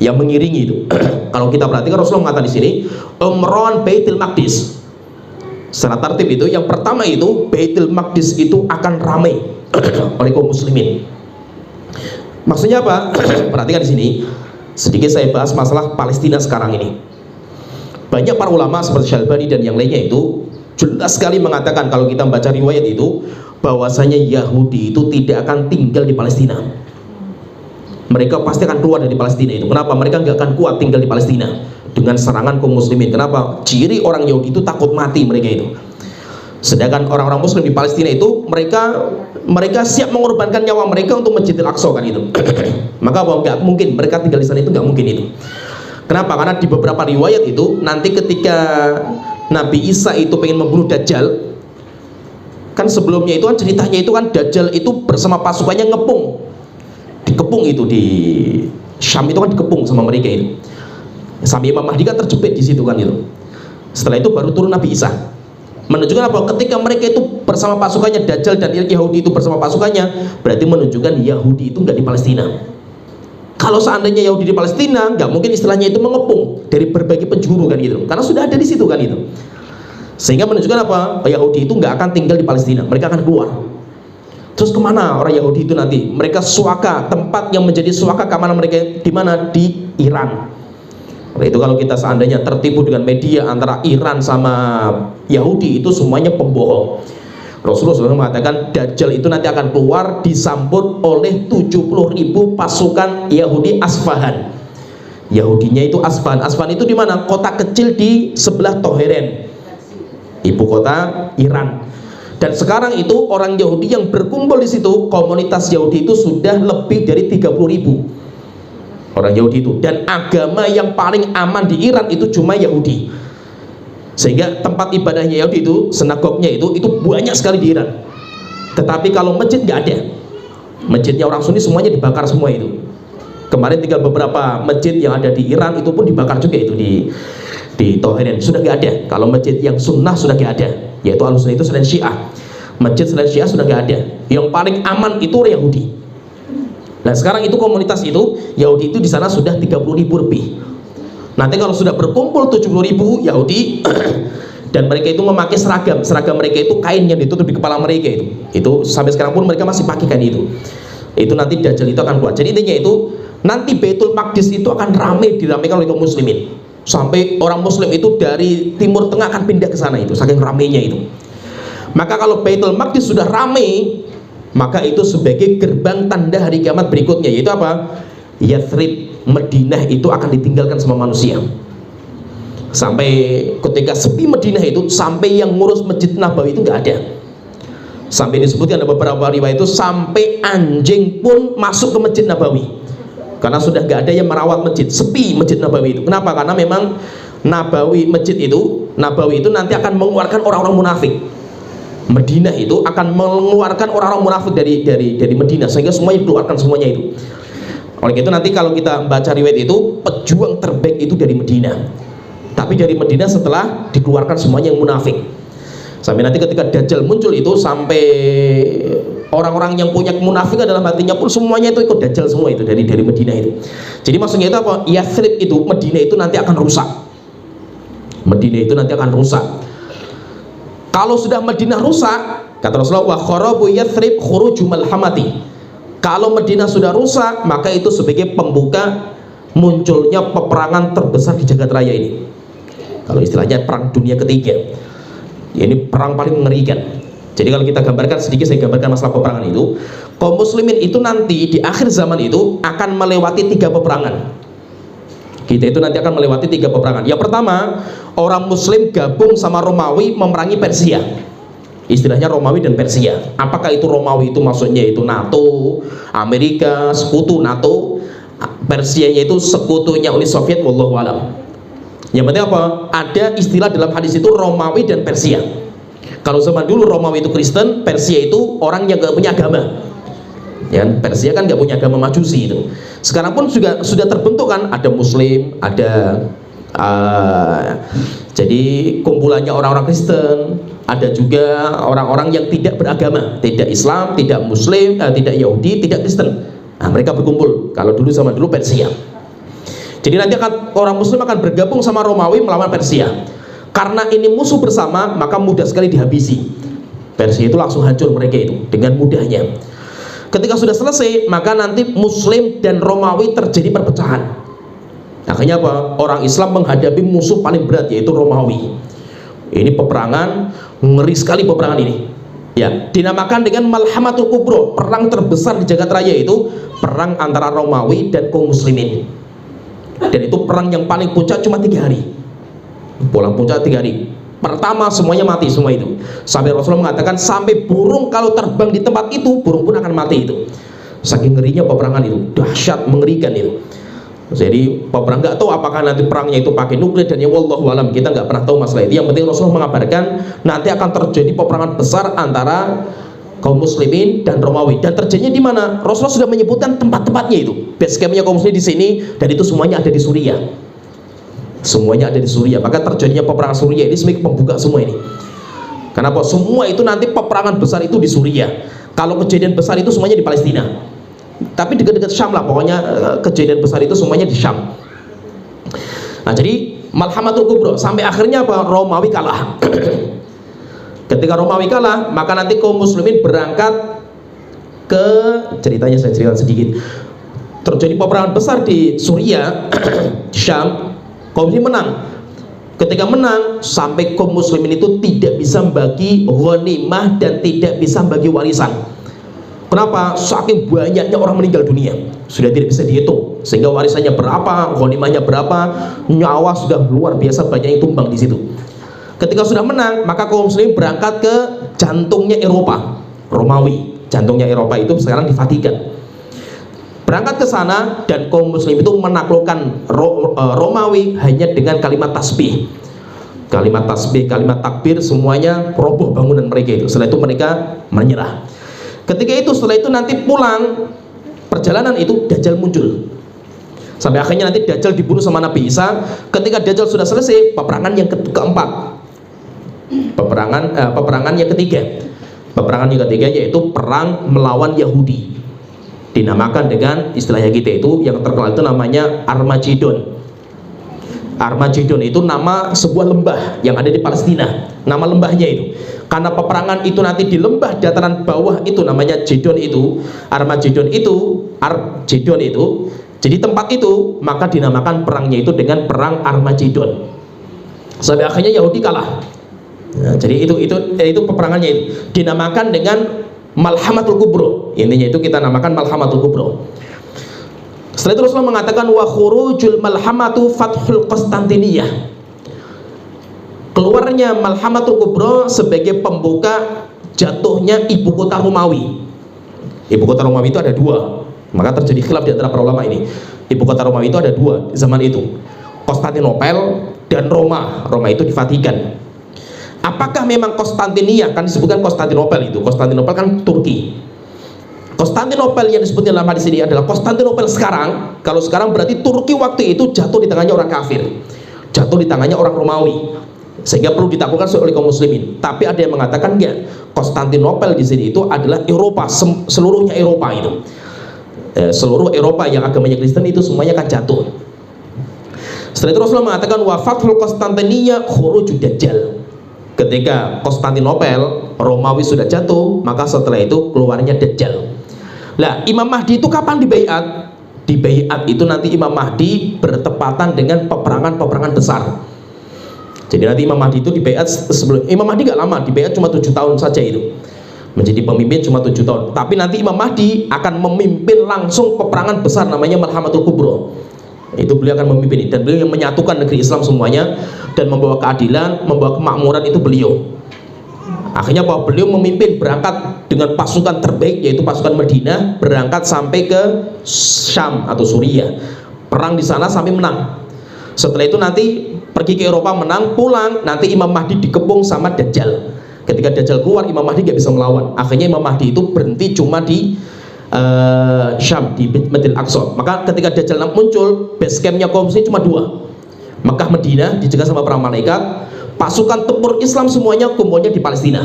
yang mengiringi itu. Kalau kita perhatikan Rasulullah mengatakan di sini Umran Baitul Maqdis. Secara tertib itu yang pertama itu Baitul Maqdis itu akan ramai oleh kaum muslimin. Maksudnya apa? Perhatikan di sini. Sedikit saya bahas masalah Palestina sekarang ini. Banyak para ulama seperti Syalbani dan yang lainnya itu jelas sekali mengatakan, kalau kita membaca riwayat itu, bahwasanya Yahudi itu tidak akan tinggal di Palestina. Mereka pasti akan keluar dari Palestina itu. Kenapa? Mereka nggak akan kuat tinggal di Palestina dengan serangan kaum muslimin. Kenapa? Ciri orang Yahudi itu takut mati mereka itu. Sedangkan orang-orang Muslim di Palestina itu mereka siap mengorbankan nyawa mereka untuk Masjidil Aqsa kan itu. Maka nggak mungkin mereka tinggal di sana, itu nggak mungkin itu. Kenapa? Karena di beberapa riwayat itu nanti ketika Nabi Isa itu pengen membunuh Dajjal, kan sebelumnya itu kan ceritanya itu kan Dajjal itu bersama pasukannya dikepung itu di Syam, itu kan dikepung sama mereka itu. Sampai Imam Mahdi kan terjepit di situ kan itu. Setelah itu baru turun Nabi Isa. Menunjukkan apa? Ketika mereka itu bersama pasukannya, Dajjal dan Yahudi itu bersama pasukannya, berarti menunjukkan Yahudi itu nggak di Palestina. Kalau seandainya Yahudi di Palestina, nggak mungkin istilahnya itu mengepung dari berbagai penjuru kan gitu, karena sudah ada di situ kan itu. Sehingga menunjukkan apa? Yahudi itu nggak akan tinggal di Palestina, mereka akan keluar. Terus kemana orang Yahudi itu nanti? Mereka suaka, tempat yang menjadi suaka keamanan mereka di mana? Di Iran. Nah, itu kalau kita seandainya tertipu dengan media antara Iran sama Yahudi, itu semuanya pembohong. Rasulullah SAW mengatakan Dajjal itu nanti akan keluar disambut oleh 70.000 pasukan Yahudi Asfahan. Yahudinya itu Asfahan. Asfahan itu di mana? Kota kecil di sebelah Tehran, ibu kota Iran. Dan sekarang itu orang Yahudi yang berkumpul di situ, komunitas Yahudi itu sudah lebih dari 30.000 orang Yahudi itu. Dan agama yang paling aman di Iran itu cuma Yahudi. Sehingga tempat ibadahnya Yahudi itu, sinagognya itu banyak sekali di Iran. Tetapi kalau masjid nggak ada. Masjidnya orang Sunni semuanya dibakar semua itu. Kemarin tinggal beberapa masjid yang ada di Iran itu pun dibakar juga itu di Tehran. Sudah nggak ada. Kalau masjid yang sunnah sudah nggak ada, yaitu Ahlussunnah itu selain Syiah. Masjid selain Syiah sudah nggak ada. Yang paling aman itu Yahudi. Nah sekarang itu komunitas itu Yahudi itu di sana sudah 30.000 lebih. Nanti kalau sudah berkumpul 70.000 Yahudi dan mereka itu memakai seragam mereka itu kain yang ditutup di kepala mereka itu sampai sekarang pun mereka masih pakai kain itu nanti Dajjal itu akan keluar. Jadi intinya itu nanti Baitul Maqdis itu akan diramaikan oleh kaum muslimin, sampai orang muslim itu dari timur tengah akan pindah ke sana itu saking ramainya itu. Maka kalau Baitul Maqdis sudah ramai, maka itu sebagai gerbang tanda hari kiamat berikutnya, yaitu apa? Yathrib, Madinah itu akan ditinggalkan sama manusia. Sampai ketika sepi Madinah itu, sampai yang ngurus Masjid Nabawi itu nggak ada. Sampai disebutkan ada beberapa riwayat itu sampai anjing pun masuk ke Masjid Nabawi, karena sudah nggak ada yang merawat masjid, sepi Masjid Nabawi itu. Kenapa? Karena memang Masjid Nabawi itu nanti akan mengeluarkan orang-orang munafik. Madinah itu akan mengeluarkan orang-orang munafik dari Madinah, sehingga semuanya dikeluarkan semuanya itu. Oleh itu nanti kalau kita baca riwayat itu, pejuang terbaik itu dari Madinah. Tapi dari Madinah setelah dikeluarkan semuanya yang munafik. Sampai nanti ketika Dajjal muncul itu, sampai orang-orang yang punya kemunafikan dalam hatinya pun semuanya itu ikut Dajjal semua itu dari Madinah itu. Jadi maksudnya itu apa? Yathrib itu, Madinah itu nanti akan rusak. Madinah itu nanti akan rusak. Kalau sudah Madinah rusak, kata Rasulullah, wa kharabu Yathrib khuruju malhamati. Kalau Madinah sudah rusak, maka itu sebagai pembuka munculnya peperangan terbesar di jagat raya ini. Kalau istilahnya perang dunia ketiga, ini perang paling mengerikan. Jadi kalau kita gambarkan sedikit, saya gambarkan masalah peperangan itu. Kaum muslimin itu nanti di akhir zaman itu akan melewati 3 peperangan. Kita itu nanti akan melewati 3 peperangan. Yang pertama, orang muslim gabung sama Romawi memerangi Persia. Istilahnya Romawi dan Persia. Apakah itu Romawi itu maksudnya itu NATO, Amerika, sekutu NATO, Persianya itu sekutunya Uni Soviet, wallahu alam. Yang penting apa? Ada istilah dalam hadis itu Romawi dan Persia. Kalau zaman dulu Romawi itu Kristen, Persia itu orang yang gak punya agama. Ya, Persia kan gak punya agama Majusi itu. Sekarang pun juga sudah terbentuk kan, ada Muslim, ada jadi kumpulannya orang-orang Kristen, ada juga orang-orang yang tidak beragama, tidak Islam, tidak Muslim, tidak Yahudi, tidak Kristen. Nah, mereka berkumpul. Kalau dulu zaman dulu Persia. Jadi nanti orang Muslim akan bergabung sama Romawi melawan Persia. Karena ini musuh bersama, maka mudah sekali dihabisi. Persia itu langsung hancur mereka itu dengan mudahnya. Ketika sudah selesai, maka nanti Muslim dan Romawi terjadi perpecahan. Akhirnya apa? Orang Islam menghadapi musuh paling berat, yaitu Romawi. Ini peperangan, ngeri sekali peperangan ini. Ya, dinamakan dengan Malhamatul Kubro, perang terbesar di jagat raya itu, perang antara Romawi dan kaum muslimin. Dan itu perang yang paling puncak cuma 3 hari. Pulang puncak 3 hari. pertama semuanya mati semua itu. Sampai Rasulullah mengatakan sampai burung kalau terbang di tempat itu, burung pun akan mati itu. Saking ngerinya peperangan itu, dahsyat, mengerikan itu. Jadi peperang nggak tahu apakah nanti perangnya itu pakai nuklir dan ya wallahu alam, kita nggak pernah tahu masalah itu. Yang penting Rasulullah mengabarkan nanti akan terjadi peperangan besar antara kaum muslimin dan Romawi. Dan terjadinya di mana? Rasulullah sudah menyebutkan tempat-tempatnya itu. Base campnya kaum muslimin di sini, dan itu semuanya ada di Suriah. Semuanya ada di Suriah. Maka terjadinya peperangan Suriah ini sebagai pembuka semua ini. Kenapa? Semua itu nanti peperangan besar itu di Suriah. Kalau kejadian besar itu semuanya di Palestina. Tapi dekat-dekat Syam lah, pokoknya kejadian besar itu semuanya di Syam. Nah, jadi Malhamatul Kubra sampai akhirnya apa? Romawi kalah. Ketika Romawi kalah, maka nanti kaum muslimin berangkat ke, ceritanya saya ceritakan sedikit. Terjadi peperangan besar di Suriah, di Syam. Kaum muslimin menang. Ketika menang, sampai kaum muslimin itu tidak bisa membagi ghanimah dan tidak bisa membagi warisan. Kenapa? Saking banyaknya orang meninggal dunia, sudah tidak bisa dihitung. Sehingga warisannya berapa, ghanimahnya berapa, nyawa sudah luar biasa banyak yang tumbang di situ. Ketika sudah menang, maka kaum muslimin berangkat ke jantungnya Eropa, Romawi. Jantungnya Eropa itu sekarang di Vatikan. Berangkat ke sana dan kaum muslim itu menaklukkan Romawi hanya dengan kalimat tasbih, kalimat takbir, semuanya roboh bangunan mereka itu. Setelah itu mereka menyerah. Ketika itu, setelah itu nanti pulang perjalanan itu Dajjal muncul. Sampai akhirnya nanti Dajjal dibunuh sama Nabi Isa. Ketika Dajjal sudah selesai, peperangan yang keempat, peperangan yang ketiga. Peperangan yang ketiga yaitu perang melawan Yahudi. Dinamakan dengan istilahnya kita itu yang terkenal itu namanya Armageddon. Armageddon itu nama sebuah lembah yang ada di Palestina. Nama lembahnya itu. Karena peperangan itu nanti di lembah dataran bawah itu namanya Jedon itu. Armageddon itu, jadi tempat itu, maka dinamakan perangnya itu dengan perang Armageddon. Sampai akhirnya Yahudi kalah. Nah, jadi itu peperangannya itu dinamakan dengan Malhamatul Kubra. Intinya itu kita namakan Malhamatul Kubra. Setelah itu Rasulullah mengatakan wa khurujul malhamatu fathul Konstantiniyah. Keluarnya Malhamatul Kubra sebagai pembuka jatuhnya ibu kota Romawi. Ibu kota Romawi itu ada dua. Maka terjadi khilaf di antara para ulama ini. Ibu kota Romawi itu ada dua di zaman itu. Konstantinopel dan Roma. Roma itu di Vatikan. Apakah memang Konstantinia, kan disebutkan Konstantinopel itu. Konstantinopel kan Turki. Konstantinopel yang disebutnya dalam hadis ini adalah Konstantinopel sekarang. Kalau sekarang berarti Turki waktu itu jatuh di tangannya orang kafir, jatuh di tangannya orang Romawi, sehingga perlu ditaklukkan oleh kaum muslimin. Tapi ada yang mengatakan enggak, Konstantinopel di sini itu adalah Eropa, seluruhnya Eropa itu. Seluruh Eropa yang agamanya Kristen itu semuanya akan jatuh. Setelah itu Rasulullah mengatakan wa fathul Konstantinia khurujud Dajjal. Ketika Konstantinopel Romawi sudah jatuh, maka setelah itu keluarnya Dajjal. Lah, Imam Mahdi itu kapan dibaiat? Dibaiat itu nanti Imam Mahdi bertepatan dengan peperangan besar. Jadi nanti Imam Mahdi itu dibaiat sebelum Imam Mahdi gak lama, dibaiat cuma 7 tahun saja itu. Menjadi pemimpin cuma 7 tahun. Tapi nanti Imam Mahdi akan memimpin langsung peperangan besar namanya Malhamatul Kubra. Itu beliau akan memimpin, dan beliau yang menyatukan negeri Islam semuanya dan membawa keadilan, membawa kemakmuran itu beliau. Akhirnya bahwa beliau memimpin berangkat dengan pasukan terbaik yaitu pasukan Madinah, berangkat sampai ke Syam atau Suriah. Perang di sana sampai menang. Setelah itu nanti pergi ke Eropa menang, pulang, nanti Imam Mahdi dikepung sama Dajjal. Ketika Dajjal keluar, Imam Mahdi gak bisa melawan. Akhirnya Imam Mahdi itu berhenti cuma di Syam, di Masjidil Aqsa. Maka ketika Dajjal muncul, base campnya kaum muslimin cuma 2, Mekah Madinah dijaga sama para malaikat. Pasukan tempur Islam semuanya kumpulnya di Palestina.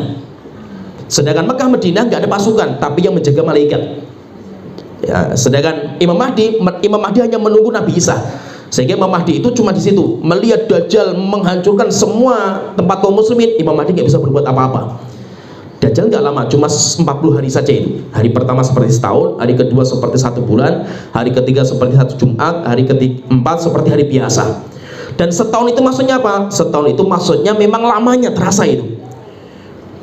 Sedangkan Mekah Madinah nggak ada pasukan, tapi yang menjaga malaikat. Ya, sedangkan Imam Mahdi hanya menunggu Nabi Isa. Sehingga Imam Mahdi itu cuma di situ melihat Dajjal menghancurkan semua tempat kaum muslimin. Imam Mahdi nggak bisa berbuat apa-apa. Dajjal nggak lama, cuma 40 hari saja itu. Hari pertama seperti setahun, hari kedua seperti 1 bulan, hari ketiga seperti 1 Jumat, hari keempat seperti hari biasa. Dan setahun itu maksudnya apa? Setahun itu maksudnya memang lamanya terasa itu.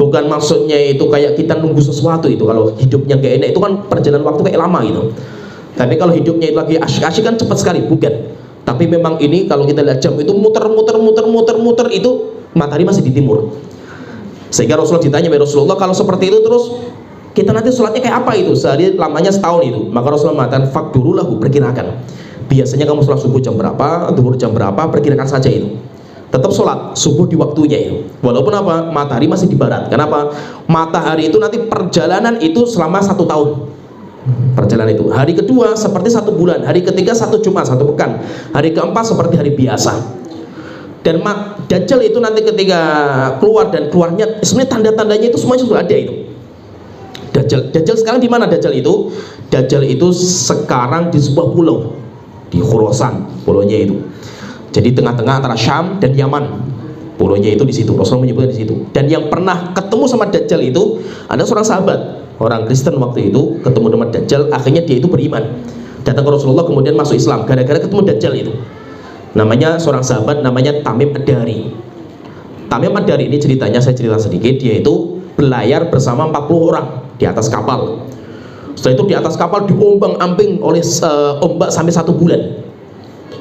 Bukan maksudnya itu kayak kita nunggu sesuatu itu. Kalau hidupnya gak enak itu kan perjalanan waktu kayak lama gitu. Tapi kalau hidupnya itu lagi asyik-asyik kan cepat sekali, bukan. Tapi memang ini kalau kita lihat jam itu muter itu matahari masih di timur. Sehingga Rasulullah ditanya, ya Rasulullah, kalau seperti itu terus kita nanti sholatnya kayak apa itu? Sehari lamanya setahun itu. Maka Rasulullah mengatakan, fakdurulahu, perkirakan. Biasanya kamu sholat subuh jam berapa, zuhur jam berapa, perkirakan saja itu. Tetap sholat subuh di waktunya itu. Walaupun apa? Matahari masih di barat. Kenapa? Matahari itu nanti perjalanan itu selama 1 tahun. Perjalanan itu. Hari kedua seperti 1 bulan. Hari ketiga 1 Jumat, 1 pekan. Hari keempat seperti hari biasa. Dan Dajjal itu nanti ketika keluar dan keluarnya, sebenarnya tanda-tandanya itu semuanya sudah ada itu. Dajjal sekarang di mana Dajjal itu? Dajjal itu sekarang di sebuah pulau di Khurasan, pulaunya itu. Jadi tengah-tengah antara Syam dan Yaman, pulaunya itu di situ. Rasulullah menyebutkan di situ. Dan yang pernah ketemu sama Dajjal itu ada seorang sahabat, orang Kristen waktu itu, ketemu dengan Dajjal, akhirnya dia itu beriman. Datang ke Rasulullah kemudian masuk Islam gara-gara ketemu Dajjal itu. Namanya seorang sahabat namanya Tamim Ad-Dari. Tamim Ad-Dari ini ceritanya, saya cerita sedikit, dia itu berlayar bersama 40 orang di atas kapal. Setelah itu di atas kapal diombang-ambing oleh ombak sampai 1 bulan.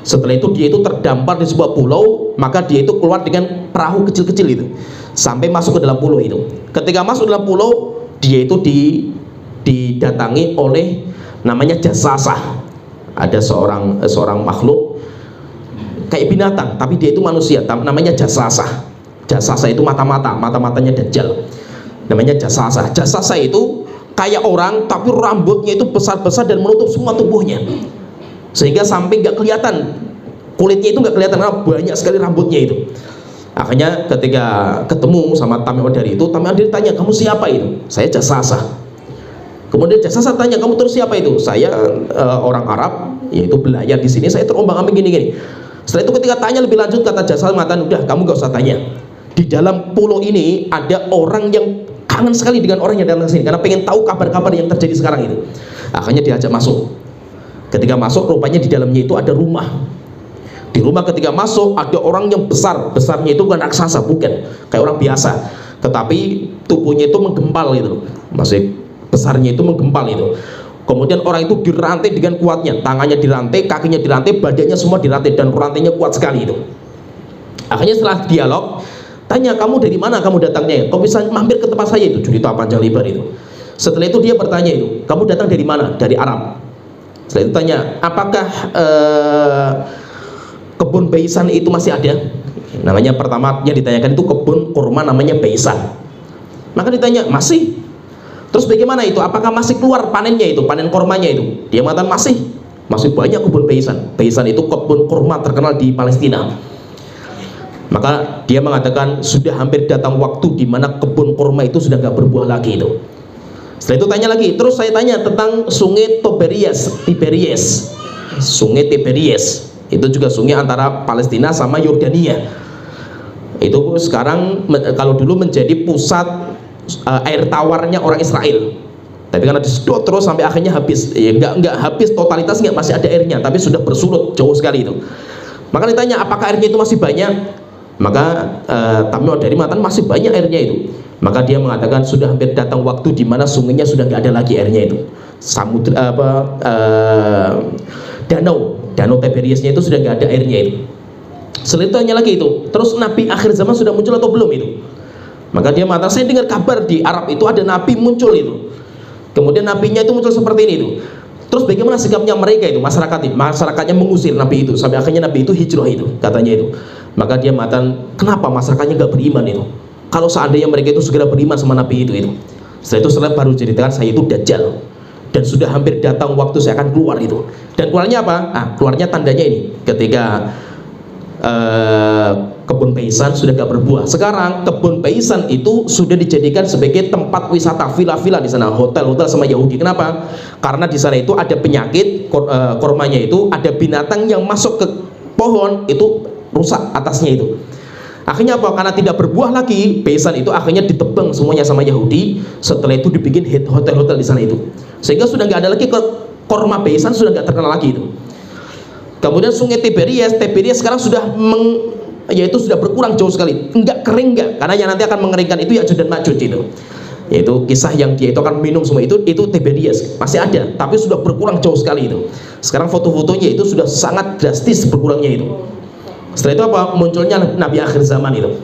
Setelah itu dia itu terdampar di sebuah pulau, maka dia itu keluar dengan perahu kecil-kecil itu sampai masuk ke dalam pulau itu. Ketika masuk dalam pulau, dia itu didatangi oleh namanya jasasah. Ada seorang makhluk kayak binatang, tapi dia itu manusia, namanya jasasah. Jasasah itu mata-matanya Dajjal. Namanya jasasah. Jasasah itu kayak orang, tapi rambutnya itu besar-besar dan menutup semua tubuhnya. Sehingga sampai nggak kelihatan, kulitnya itu nggak kelihatan karena banyak sekali rambutnya itu. Akhirnya ketika ketemu sama Tamim Ad-Dari itu, Tamim Ad-Dari tanya, kamu siapa itu? Saya jasasah. Kemudian jasasah tanya, kamu terus siapa itu? Saya orang Arab, yaitu berlayar di sini, saya terombang-ambing gini-gini. Setelah itu ketika tanya lebih lanjut, kata jasasah mengatakan, udah kamu nggak usah tanya. Di dalam pulau ini ada orang yang kangen sekali dengan orang yang datang ke sini karena pengen tahu kabar-kabar yang terjadi sekarang itu. Akhirnya diajak masuk. Ketika masuk, rupanya di dalamnya itu ada rumah. Di rumah ketika masuk ada orang yang besarnya itu bukan raksasa, bukan kayak orang biasa, tetapi tubuhnya itu menggempal itu, masih besarnya itu menggempal itu. Kemudian orang itu dirantai dengan kuatnya, tangannya dirantai, kakinya dirantai, badannya semua dirantai dan rantainya kuat sekali itu. Akhirnya setelah dialog, tanya, kamu dari mana kamu datangnya? Kau bisa mampir ke tempat saya itu, cerita panjang lebar itu. Setelah itu dia bertanya itu, kamu datang dari mana? Dari Arab. Setelah itu tanya, apakah kebun Baisan itu masih ada? Namanya pertama yang ditanyakan itu kebun kurma namanya Baisan. Maka ditanya, masih. Terus bagaimana itu? Apakah masih keluar panennya itu, panen kurmanya itu? Dia mengatakan masih banyak kebun Baisan. Baisan itu kebun kurma terkenal di Palestina. Maka dia mengatakan sudah hampir datang waktu di mana kebun kurma itu sudah nggak berbuah lagi itu. Setelah itu tanya lagi, terus saya tanya tentang sungai Tiberias. Sungai Tiberias itu juga sungai antara Palestina sama Yordania. Itu sekarang kalau dulu menjadi pusat air tawarnya orang Israel. Tapi karena disedot terus sampai akhirnya habis. Ya, nggak habis totalitas, nggak, masih ada airnya, tapi sudah bersurut jauh sekali itu. Maka ditanya apakah airnya itu masih banyak? Maka Tamim Ad-Dari mengatakan masih banyak airnya itu. Maka dia mengatakan sudah hampir datang waktu di mana sungainya sudah nggak ada lagi airnya itu. Danau Tiberiasnya itu sudah nggak ada airnya itu. Selanjutnya lagi itu, terus Nabi akhir zaman sudah muncul atau belum itu? Maka dia mengatakan, saya dengar kabar di Arab itu ada Nabi muncul itu. Kemudian nabinya itu muncul seperti ini itu. Terus bagaimana sikapnya mereka itu, masyarakatnya mengusir Nabi itu sampai akhirnya Nabi itu hijrah itu, katanya itu. Maka dia mengatakan, kenapa masyarakatnya nggak beriman itu? Kalau seandainya mereka itu segera beriman sama Nabi itu. Setelah baru ceritakan, saya itu Dajjal dan sudah hampir datang waktu saya akan keluar itu. Dan keluarnya apa? Keluarnya tandanya ini, ketika kebun Baisan sudah gak berbuah. Sekarang kebun Baisan itu sudah dijadikan sebagai tempat wisata, villa-villa di sana, hotel-hotel sama Yahudi. Kenapa? Karena di sana itu ada penyakit kormanya itu, ada binatang yang masuk ke pohon itu rusak atasnya itu. Akhirnya apa? Karena tidak berbuah lagi, Baisan itu akhirnya ditebang semuanya sama Yahudi. Setelah itu dibikin hotel-hotel di sana itu, sehingga sudah nggak ada lagi korma Baisan, sudah nggak terkenal lagi itu. Kemudian sungai Tiberias sekarang sudah yaitu sudah berkurang jauh sekali, enggak kering enggak, karena yang nanti akan mengeringkan itu Ya'juj dan Ma'juj itu. Yaitu kisah yang dia itu akan minum semua itu Tiberias masih ada, tapi sudah berkurang jauh sekali itu. Sekarang foto-fotonya itu sudah sangat drastis berkurangnya itu. Setelah itu apa? Munculnya Nabi akhir zaman itu.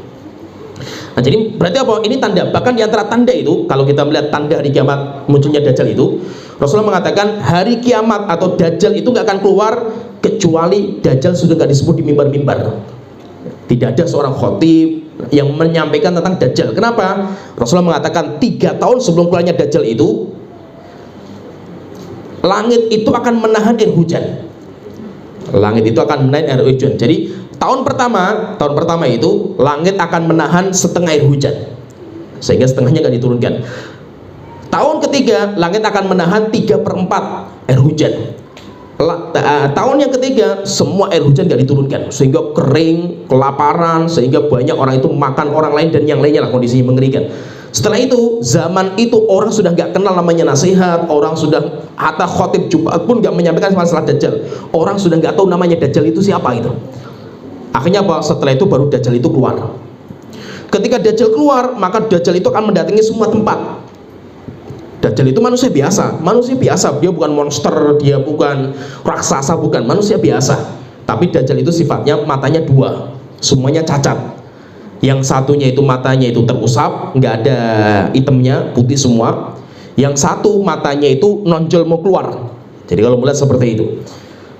Nah, jadi berarti apa? Ini tanda. Bahkan di antara tanda itu, kalau kita melihat tanda hari kiamat munculnya Dajjal itu, Rasulullah mengatakan hari kiamat atau Dajjal itu nggak akan keluar kecuali Dajjal sudah nggak disebut di mimbar-mimbar. Tidak ada seorang khotib yang menyampaikan tentang Dajjal. Kenapa? Rasulullah mengatakan 3 tahun sebelum keluarnya Dajjal itu, langit itu akan menahan air hujan. Langit itu akan menahan air hujan. Jadi tahun pertama itu langit akan menahan setengah air hujan, sehingga setengahnya nggak diturunkan. Tahun ketiga langit akan menahan 3/4 air hujan. Tahun yang ketiga semua air hujan nggak diturunkan, sehingga kering, kelaparan, sehingga banyak orang itu makan orang lain dan yang lainnya lah, kondisinya mengerikan. Setelah itu, zaman itu orang sudah nggak kenal namanya nasihat, orang sudah hatta khotib Jumat pun nggak menyampaikan masalah Dajjal. Orang sudah nggak tahu namanya Dajjal itu siapa itu. Akhirnya apa? Setelah itu baru Dajjal itu keluar. Ketika Dajjal keluar, maka Dajjal itu akan mendatangi semua tempat. Dajjal itu manusia biasa, dia bukan monster, dia bukan raksasa, bukan, manusia biasa. Tapi Dajjal itu sifatnya matanya 2, semuanya cacat. Yang satunya itu matanya itu terusap, nggak ada itemnya, putih semua. Yang satu matanya itu nonjol mau keluar. Jadi kalau melihat seperti itu.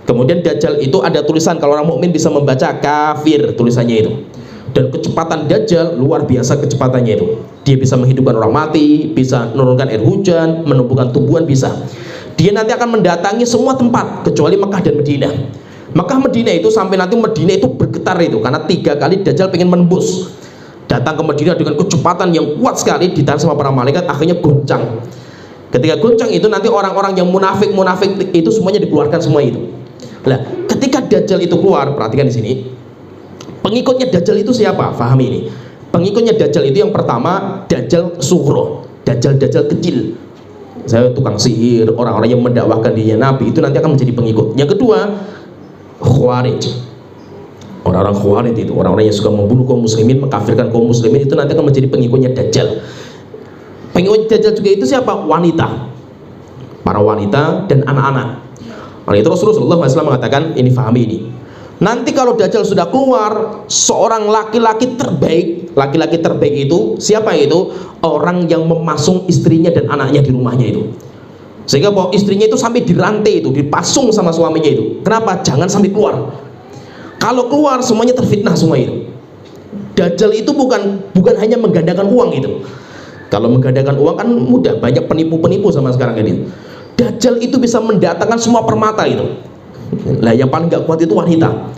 Kemudian Dajjal itu ada tulisan, kalau orang mukmin bisa membaca kafir tulisannya itu. Dan kecepatan Dajjal luar biasa kecepatannya itu. Dia bisa menghidupkan orang mati, bisa menurunkan air hujan, menumbuhkan tumbuhan, bisa. Dia nanti akan mendatangi semua tempat kecuali Mekah dan Madinah. Mekah Madinah itu sampai nanti Madinah itu bergetar itu karena 3 kali Dajjal pengen menembus. Datang ke Madinah dengan kecepatan yang kuat sekali, ditahan sama para malaikat, akhirnya goncang. Ketika goncang itu nanti orang-orang yang munafik itu semuanya dikeluarkan semua itu. Nah, ketika Dajjal itu keluar, perhatikan di sini. Pengikutnya Dajjal itu siapa? Fahami ini. Pengikutnya Dajjal itu yang pertama Dajjal sughra, Dajjal kecil. Saya tukang sihir, orang-orang yang mendakwahkan dirinya Nabi itu nanti akan menjadi pengikut. Yang kedua, Khawarij. Orang-orang Khawarij itu, orang-orang yang suka membunuh kaum muslimin, mengkafirkan kaum muslimin, itu nanti akan menjadi pengikutnya Dajjal. Pengikut Dajjal juga itu siapa? Wanita. Para wanita dan anak-anak. Oleh itu Rasulullah SAW mengatakan, ini fahami ini. Nanti kalau Dajjal sudah keluar, seorang laki-laki terbaik itu siapa itu? Orang yang memasung istrinya dan anaknya di rumahnya itu. Sehingga bahwa istrinya itu sampai dirantai itu, dipasung sama suaminya itu. Kenapa? Jangan sampai keluar. Kalau keluar semuanya terfitnah semua itu. Dajjal itu bukan hanya menggandakan uang itu. Kalau menggandakan uang kan mudah, banyak penipu-penipu sama sekarang ini. Dajjal itu bisa mendatangkan semua permata itu. Nah, yang paling gak kuat itu wanita.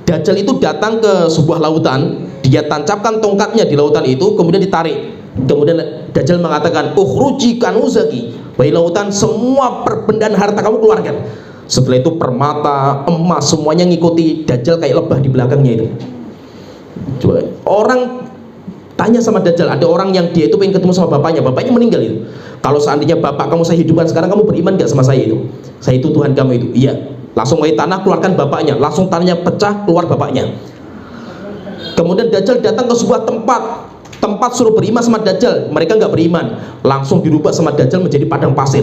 Dajjal itu datang ke sebuah lautan, dia tancapkan tongkatnya di lautan itu, kemudian ditarik. Kemudian Dajjal mengatakan, "Ukhruji kanuzaki." Wahai lautan, semua perbendaan harta kamu keluarkan. Setelah itu permata, emas, semuanya ngikuti Dajjal kayak lebah di belakangnya itu. Coba orang tanya sama Dajjal, ada orang yang dia itu pengen ketemu sama bapaknya meninggal itu. Kalau seandainya bapak kamu saya hidupkan sekarang, kamu beriman gak sama saya itu? Saya itu Tuhan kamu itu. Iya. Langsung wahai tanah, keluarkan bapaknya. Langsung tanahnya pecah, keluar bapaknya. Kemudian Dajjal datang ke sebuah tempat suruh beriman sama Dajjal, mereka nggak beriman, langsung dirubah sama Dajjal menjadi padang pasir,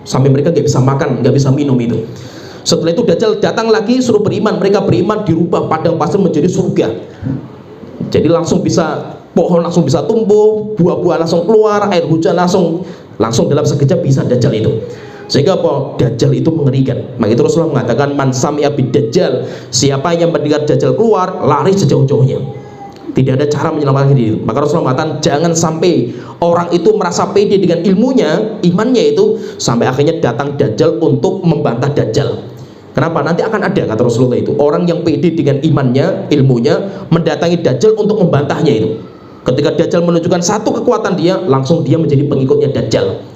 sampai mereka nggak bisa makan, nggak bisa minum itu. Setelah itu Dajjal datang lagi suruh beriman, mereka beriman, dirubah padang pasir menjadi surga. Jadi langsung bisa, pohon langsung bisa tumbuh, buah-buah langsung keluar, air hujan langsung dalam sekejap bisa Dajjal itu. Sehingga apa? Dajjal itu mengerikan. Maka itu Rasulullah mengatakan, man sami'a bid Dajjal, siapa yang mendengar Dajjal keluar, lari sejauh-jauhnya. Tidak ada cara menyelamatkan diri. Maka Rasulullah mengatakan, jangan sampai orang itu merasa pede dengan ilmunya, imannya itu, sampai akhirnya datang Dajjal untuk membantah Dajjal. Kenapa? Nanti akan ada, kata Rasulullah itu, orang yang pede dengan imannya, ilmunya, mendatangi Dajjal untuk membantahnya itu. Ketika Dajjal menunjukkan satu kekuatan dia, langsung dia menjadi pengikutnya Dajjal.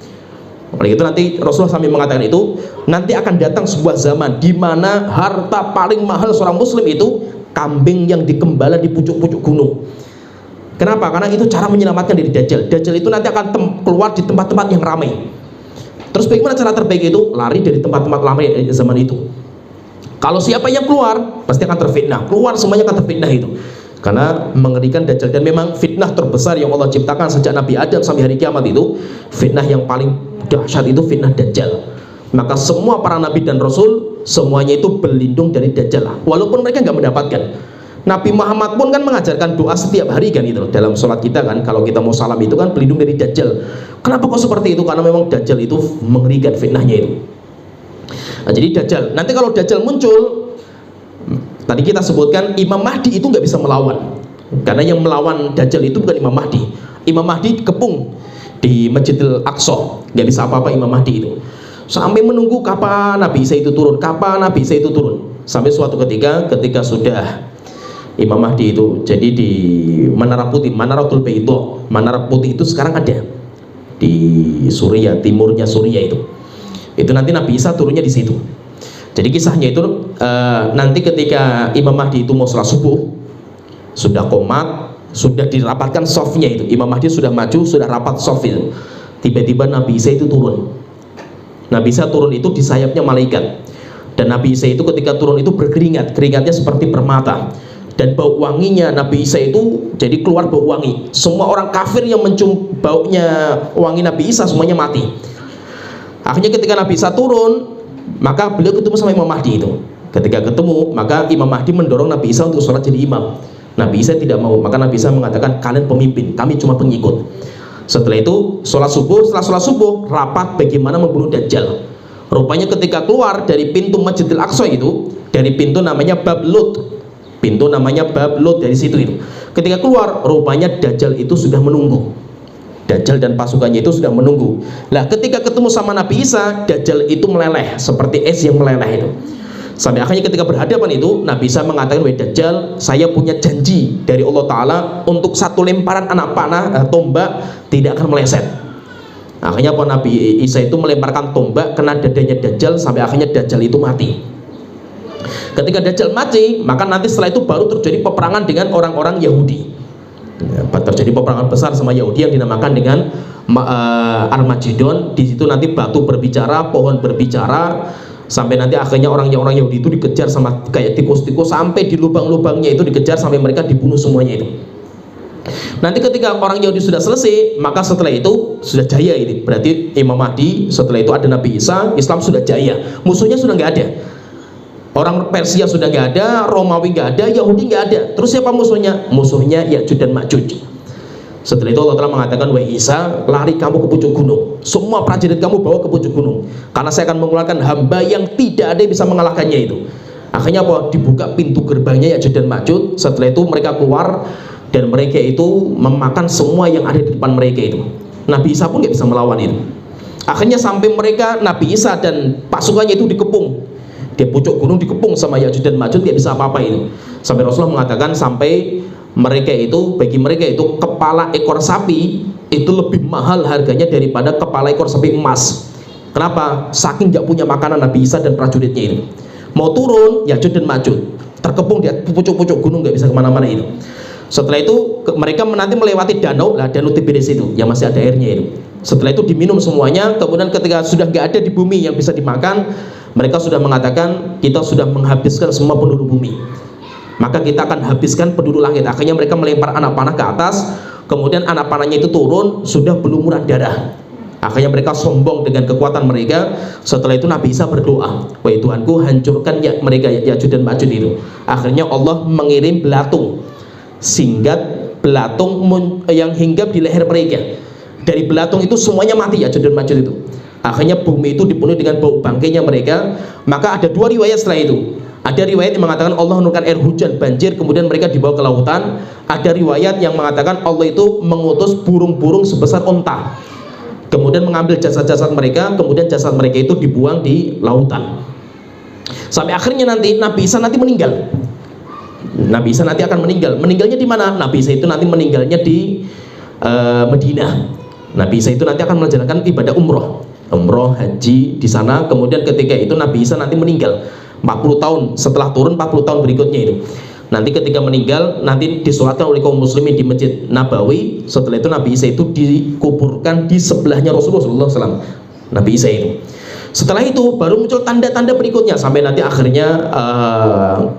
Oleh itu nanti Rasulullah sampai mengatakan itu, nanti akan datang sebuah zaman di mana harta paling mahal seorang muslim itu kambing yang dikembala di pucuk-pucuk gunung. Kenapa? Karena itu cara menyelamatkan diri Dajjal. Dajjal itu nanti akan keluar di tempat-tempat yang ramai. Terus bagaimana cara terbaik itu? Lari dari tempat-tempat ramai zaman itu. Kalau siapa yang keluar, pasti akan terfitnah. Keluar semuanya akan terfitnah itu. Karena mengerikan Dajjal, dan memang fitnah terbesar yang Allah ciptakan sejak Nabi Adam sampai hari kiamat itu, fitnah yang paling dahsyat itu fitnah Dajjal. Maka semua para nabi dan rasul semuanya itu berlindung dari Dajjal, walaupun mereka nggak mendapatkan. Nabi Muhammad pun kan mengajarkan doa setiap hari kan itu dalam sholat kita kan, kalau kita mau salam itu kan berlindung dari Dajjal. Kenapa kok seperti itu? Karena memang Dajjal itu mengerikan fitnahnya itu. Nah, jadi Dajjal, nanti kalau Dajjal muncul, tadi kita sebutkan Imam Mahdi itu nggak bisa melawan, karena yang melawan Dajjal itu bukan Imam Mahdi. Imam Mahdi kepung di Masjidil Aqsa, nggak bisa apa-apa Imam Mahdi itu, sampai menunggu kapan Nabi Isa itu turun, kapan Nabi Isa itu turun, sampai suatu ketika sudah Imam Mahdi itu jadi di Menara Putih, Manaratul Baidha. Menara Putih itu sekarang ada di Suriah, timurnya Suriah itu. Itu nanti Nabi Isa turunnya di situ. Jadi kisahnya itu nanti ketika Imam Mahdi itu mau sholat subuh, sudah qomat, sudah dirapatkan softnya itu. Imam Mahdi sudah maju, sudah rapat soft itu. Tiba-tiba Nabi Isa itu turun. Nabi Isa turun itu di sayapnya malaikat. Dan Nabi Isa itu ketika turun itu berkeringat, keringatnya seperti permata. Dan bau wanginya Nabi Isa itu jadi keluar bau wangi. Semua orang kafir yang mencium baunya wangi Nabi Isa semuanya mati. Akhirnya ketika Nabi Isa turun, maka beliau ketemu sama Imam Mahdi itu. Ketika ketemu, maka Imam Mahdi mendorong Nabi Isa untuk sholat jadi imam. Nabi Isa tidak mau, maka Nabi Isa mengatakan, kalian pemimpin, kami cuma pengikut. Setelah itu sholat subuh, setelah sholat subuh rapat bagaimana membunuh Dajjal. Rupanya ketika keluar dari pintu Masjidil Aqsa itu, dari pintu namanya Bab Lut, pintu namanya Bab Lut, dari situ itu. Ketika keluar, rupanya Dajjal itu sudah menunggu. Dajjal dan pasukannya itu sudah menunggu. Nah, ketika ketemu sama Nabi Isa, Dajjal itu meleleh seperti es yang meleleh itu. Sampai akhirnya ketika berhadapan itu, Nabi Isa mengatakan, "Wahai Dajjal, saya punya janji dari Allah Ta'ala untuk satu lemparan anak panah tombak tidak akan meleset." Akhirnya apa, Nabi Isa itu melemparkan tombak kena dadanya Dajjal, sampai akhirnya Dajjal itu mati. Ketika Dajjal mati, maka nanti setelah itu baru terjadi peperangan dengan orang-orang Yahudi. Terjadi peperangan besar sama Yahudi yang dinamakan dengan Armageddon. Di situ nanti batu berbicara, pohon berbicara, sampai nanti akhirnya orang Yahudi itu dikejar sama kayak tikus-tikus, sampai di lubang-lubangnya itu dikejar sampai mereka dibunuh semuanya itu. Nanti ketika orang Yahudi sudah selesai, maka setelah itu sudah jaya ini. Berarti Imam Mahdi, setelah itu ada Nabi Isa, Islam sudah jaya. Musuhnya sudah nggak ada. Orang Persia sudah nggak ada, Romawi nggak ada, Yahudi nggak ada. Terus siapa musuhnya? Musuhnya Ya'juj dan Ma'juj. Setelah itu Allah telah mengatakan, "Wahai Isa, lari kamu ke pucuk gunung. Semua prajurit kamu bawa ke pucuk gunung. Karena saya akan mengeluarkan hamba yang tidak ada yang bisa mengalahkannya itu." Akhirnya apa? Dibuka pintu gerbangnya Ya'juj dan Ma'juj. Setelah itu mereka keluar dan mereka itu memakan semua yang ada di depan mereka itu. Nabi Isa pun nggak bisa melawan itu. Akhirnya sampai mereka, Nabi Isa dan pasukannya itu dikepung. Di pucuk gunung dikepung sama Ya'juj dan Ma'juj, nggak bisa apa-apa itu. Sampai Rasulullah mengatakan, sampai mereka itu, bagi mereka itu kepala ekor sapi itu lebih mahal harganya daripada kepala ekor sapi emas. Kenapa? Saking nggak punya makanan Nabi Isa dan prajuritnya itu. Mau turun, Ya'juj dan Ma'juj terkepung di pucuk-pucuk gunung, nggak bisa kemana-mana itu. Setelah itu mereka nanti melewati danau, lah danau Tiberis itu yang masih ada airnya itu. Setelah itu diminum semuanya. Kemudian ketika sudah nggak ada di bumi yang bisa dimakan, mereka sudah mengatakan, kita sudah menghabiskan semua penduduk bumi, maka kita akan habiskan penduduk langit. Akhirnya mereka melempar anak panah ke atas. Kemudian anak panahnya itu turun, sudah berlumuran darah. Akhirnya mereka sombong dengan kekuatan mereka. Setelah itu Nabi Isa berdoa, "Wahai Tuhanku, hancurkan mereka Ya'juj dan Ma'juj itu." Akhirnya Allah mengirim belatung, singgat belatung yang hinggap di leher mereka. Dari belatung itu semuanya mati Ya'juj dan Ma'juj itu. Akhirnya bumi itu dipenuhi dengan bau bangkainya mereka. Maka ada dua riwayat setelah itu. Ada riwayat yang mengatakan Allah menurunkan air hujan, banjir, kemudian mereka dibawa ke lautan. Ada riwayat yang mengatakan Allah itu mengutus burung-burung sebesar unta, kemudian mengambil jasad-jasad mereka, kemudian jasad mereka itu dibuang di lautan. Sampai akhirnya nanti Nabi Isa nanti meninggal. Nabi Isa nanti akan meninggal. Meninggalnya di mana? Nabi Isa itu nanti meninggalnya di Madinah. Nabi Isa itu nanti akan menjalankan ibadah umroh, haji di sana. Kemudian ketika itu Nabi Isa nanti meninggal 40 tahun setelah turun, 40 tahun berikutnya itu. Nanti ketika meninggal, nanti disolatkan oleh kaum muslimin di Masjid Nabawi. Setelah itu Nabi Isa itu dikuburkan di sebelahnya Rasulullah SAW, Nabi Isa itu. Setelah itu baru muncul tanda-tanda berikutnya, sampai nanti akhirnya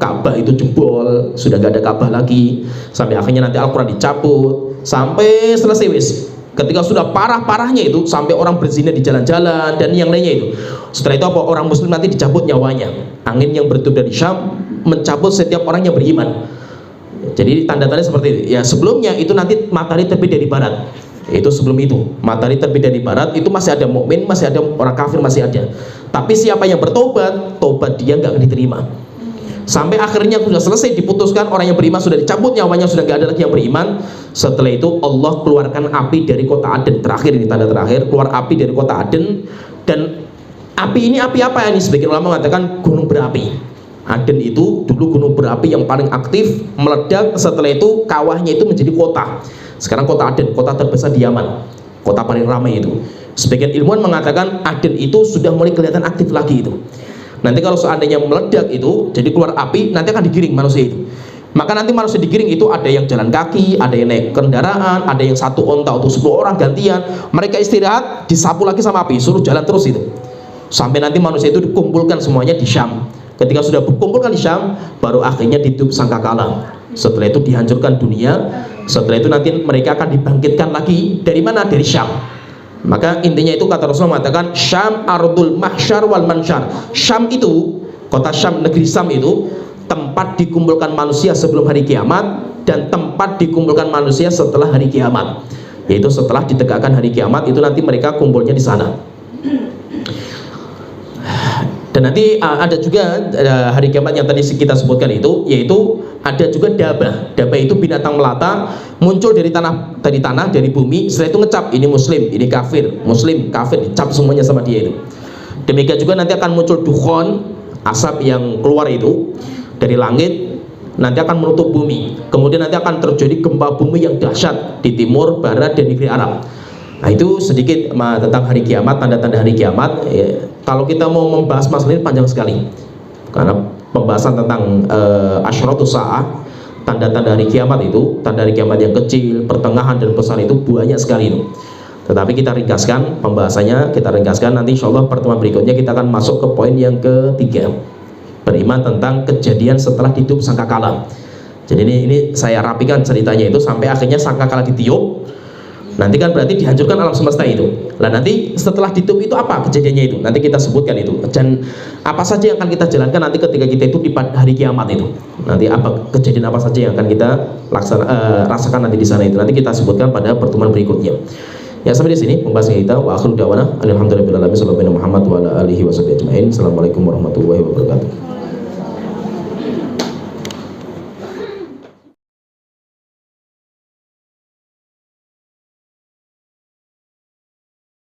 Ka'bah itu jebol, sudah gak ada Ka'bah lagi. Sampai akhirnya nanti Al-Quran dicabut, sampai selesai wis. Ketika sudah parah-parahnya itu, sampai orang berzina di jalan-jalan dan yang lainnya itu. Setelah itu apa? Orang muslim nanti dicabut nyawanya. Angin yang bertiup dari Syam mencabut setiap orang yang beriman. Jadi tanda-tanda seperti itu. Ya sebelumnya itu nanti matahari terbit dari barat. Itu sebelum itu matahari terbit dari barat itu masih ada mukmin, masih ada orang kafir, masih ada. Tapi siapa yang bertobat, tobat dia nggak akan diterima. Sampai akhirnya sudah selesai diputuskan, orang yang beriman sudah dicabut nyawanya, sudah nggak ada lagi yang beriman. Setelah itu Allah keluarkan api dari kota Aden. Terakhir ini tanda terakhir, keluar api dari kota Aden. Dan api ini api apa ini? Sebagian ulama mengatakan gunung berapi. Aden itu dulu gunung berapi yang paling aktif, meledak. Setelah itu kawahnya itu menjadi kota. Sekarang kota Aden, kota terbesar di Yaman, kota paling ramai itu. Sebagian ilmuwan mengatakan Aden itu sudah mulai kelihatan aktif lagi itu. Nanti kalau seandainya meledak itu, jadi keluar api, nanti akan digiring manusia itu. Maka nanti manusia digiring itu ada yang jalan kaki, ada yang naik kendaraan, ada yang satu onta untuk 10 orang gantian. Mereka istirahat, disapu lagi sama api, suruh jalan terus itu. Sampai nanti manusia itu dikumpulkan semuanya di Syam. Ketika sudah berkumpulkan di Syam, baru akhirnya ditiup sangkakala. Setelah itu dihancurkan dunia. Setelah itu nanti mereka akan dibangkitkan lagi. Dari mana? Dari Syam. Maka intinya itu kata Rasulullah mengatakan Syam ardul mahsyar wal mansyar. Syam itu, kota Syam, negeri Syam itu tempat dikumpulkan manusia sebelum hari kiamat dan tempat dikumpulkan manusia setelah hari kiamat. Yaitu setelah ditegakkan hari kiamat itu nanti mereka kumpulnya di sana. Dan nanti ada juga hari kiamat yang tadi kita sebutkan itu, yaitu ada juga dabah. Dabah itu binatang melata, muncul dari tanah, dari bumi. Setelah itu ngecap, ini muslim, ini kafir, muslim, kafir, dicap semuanya sama dia itu. Demikian juga nanti akan muncul dukhon, asap yang keluar itu dari langit, nanti akan menutup bumi. Kemudian nanti akan terjadi gempa bumi yang dahsyat di timur, barat, dan negeri Arab. Nah itu sedikit tentang hari kiamat, tanda-tanda hari kiamat. Kalau kita mau membahas masalah ini panjang sekali, karena pembahasan tentang asyratus sa'ah, tanda-tanda hari kiamat itu, tanda hari kiamat yang kecil, pertengahan, dan besar itu banyak sekali itu. Tetapi kita ringkaskan pembahasannya, kita ringkaskan. Nanti insya Allah pertemuan berikutnya kita akan masuk ke poin yang ketiga, beriman tentang kejadian setelah ditiup sangkakala. Jadi ini saya rapikan ceritanya itu sampai akhirnya sangkakala ditiup. Nanti kan berarti dihancurkan alam semesta itu. Nah nanti setelah ditiup itu apa kejadiannya itu? Nanti kita sebutkan itu. Dan apa saja yang akan kita jalankan nanti ketika kita itu di hari kiamat itu. Nanti apa kejadian apa saja yang akan kita rasakan nanti di sana itu. Nanti kita sebutkan pada pertemuan berikutnya. Ya sampai di sini pembahasan kita. Wa akhiru da'wana alhamdulillahirabbil alamin sallallahu alaihi Muhammad wa ala alihi wasallam ajmain. Assalamualaikum warahmatullahi wabarakatuh.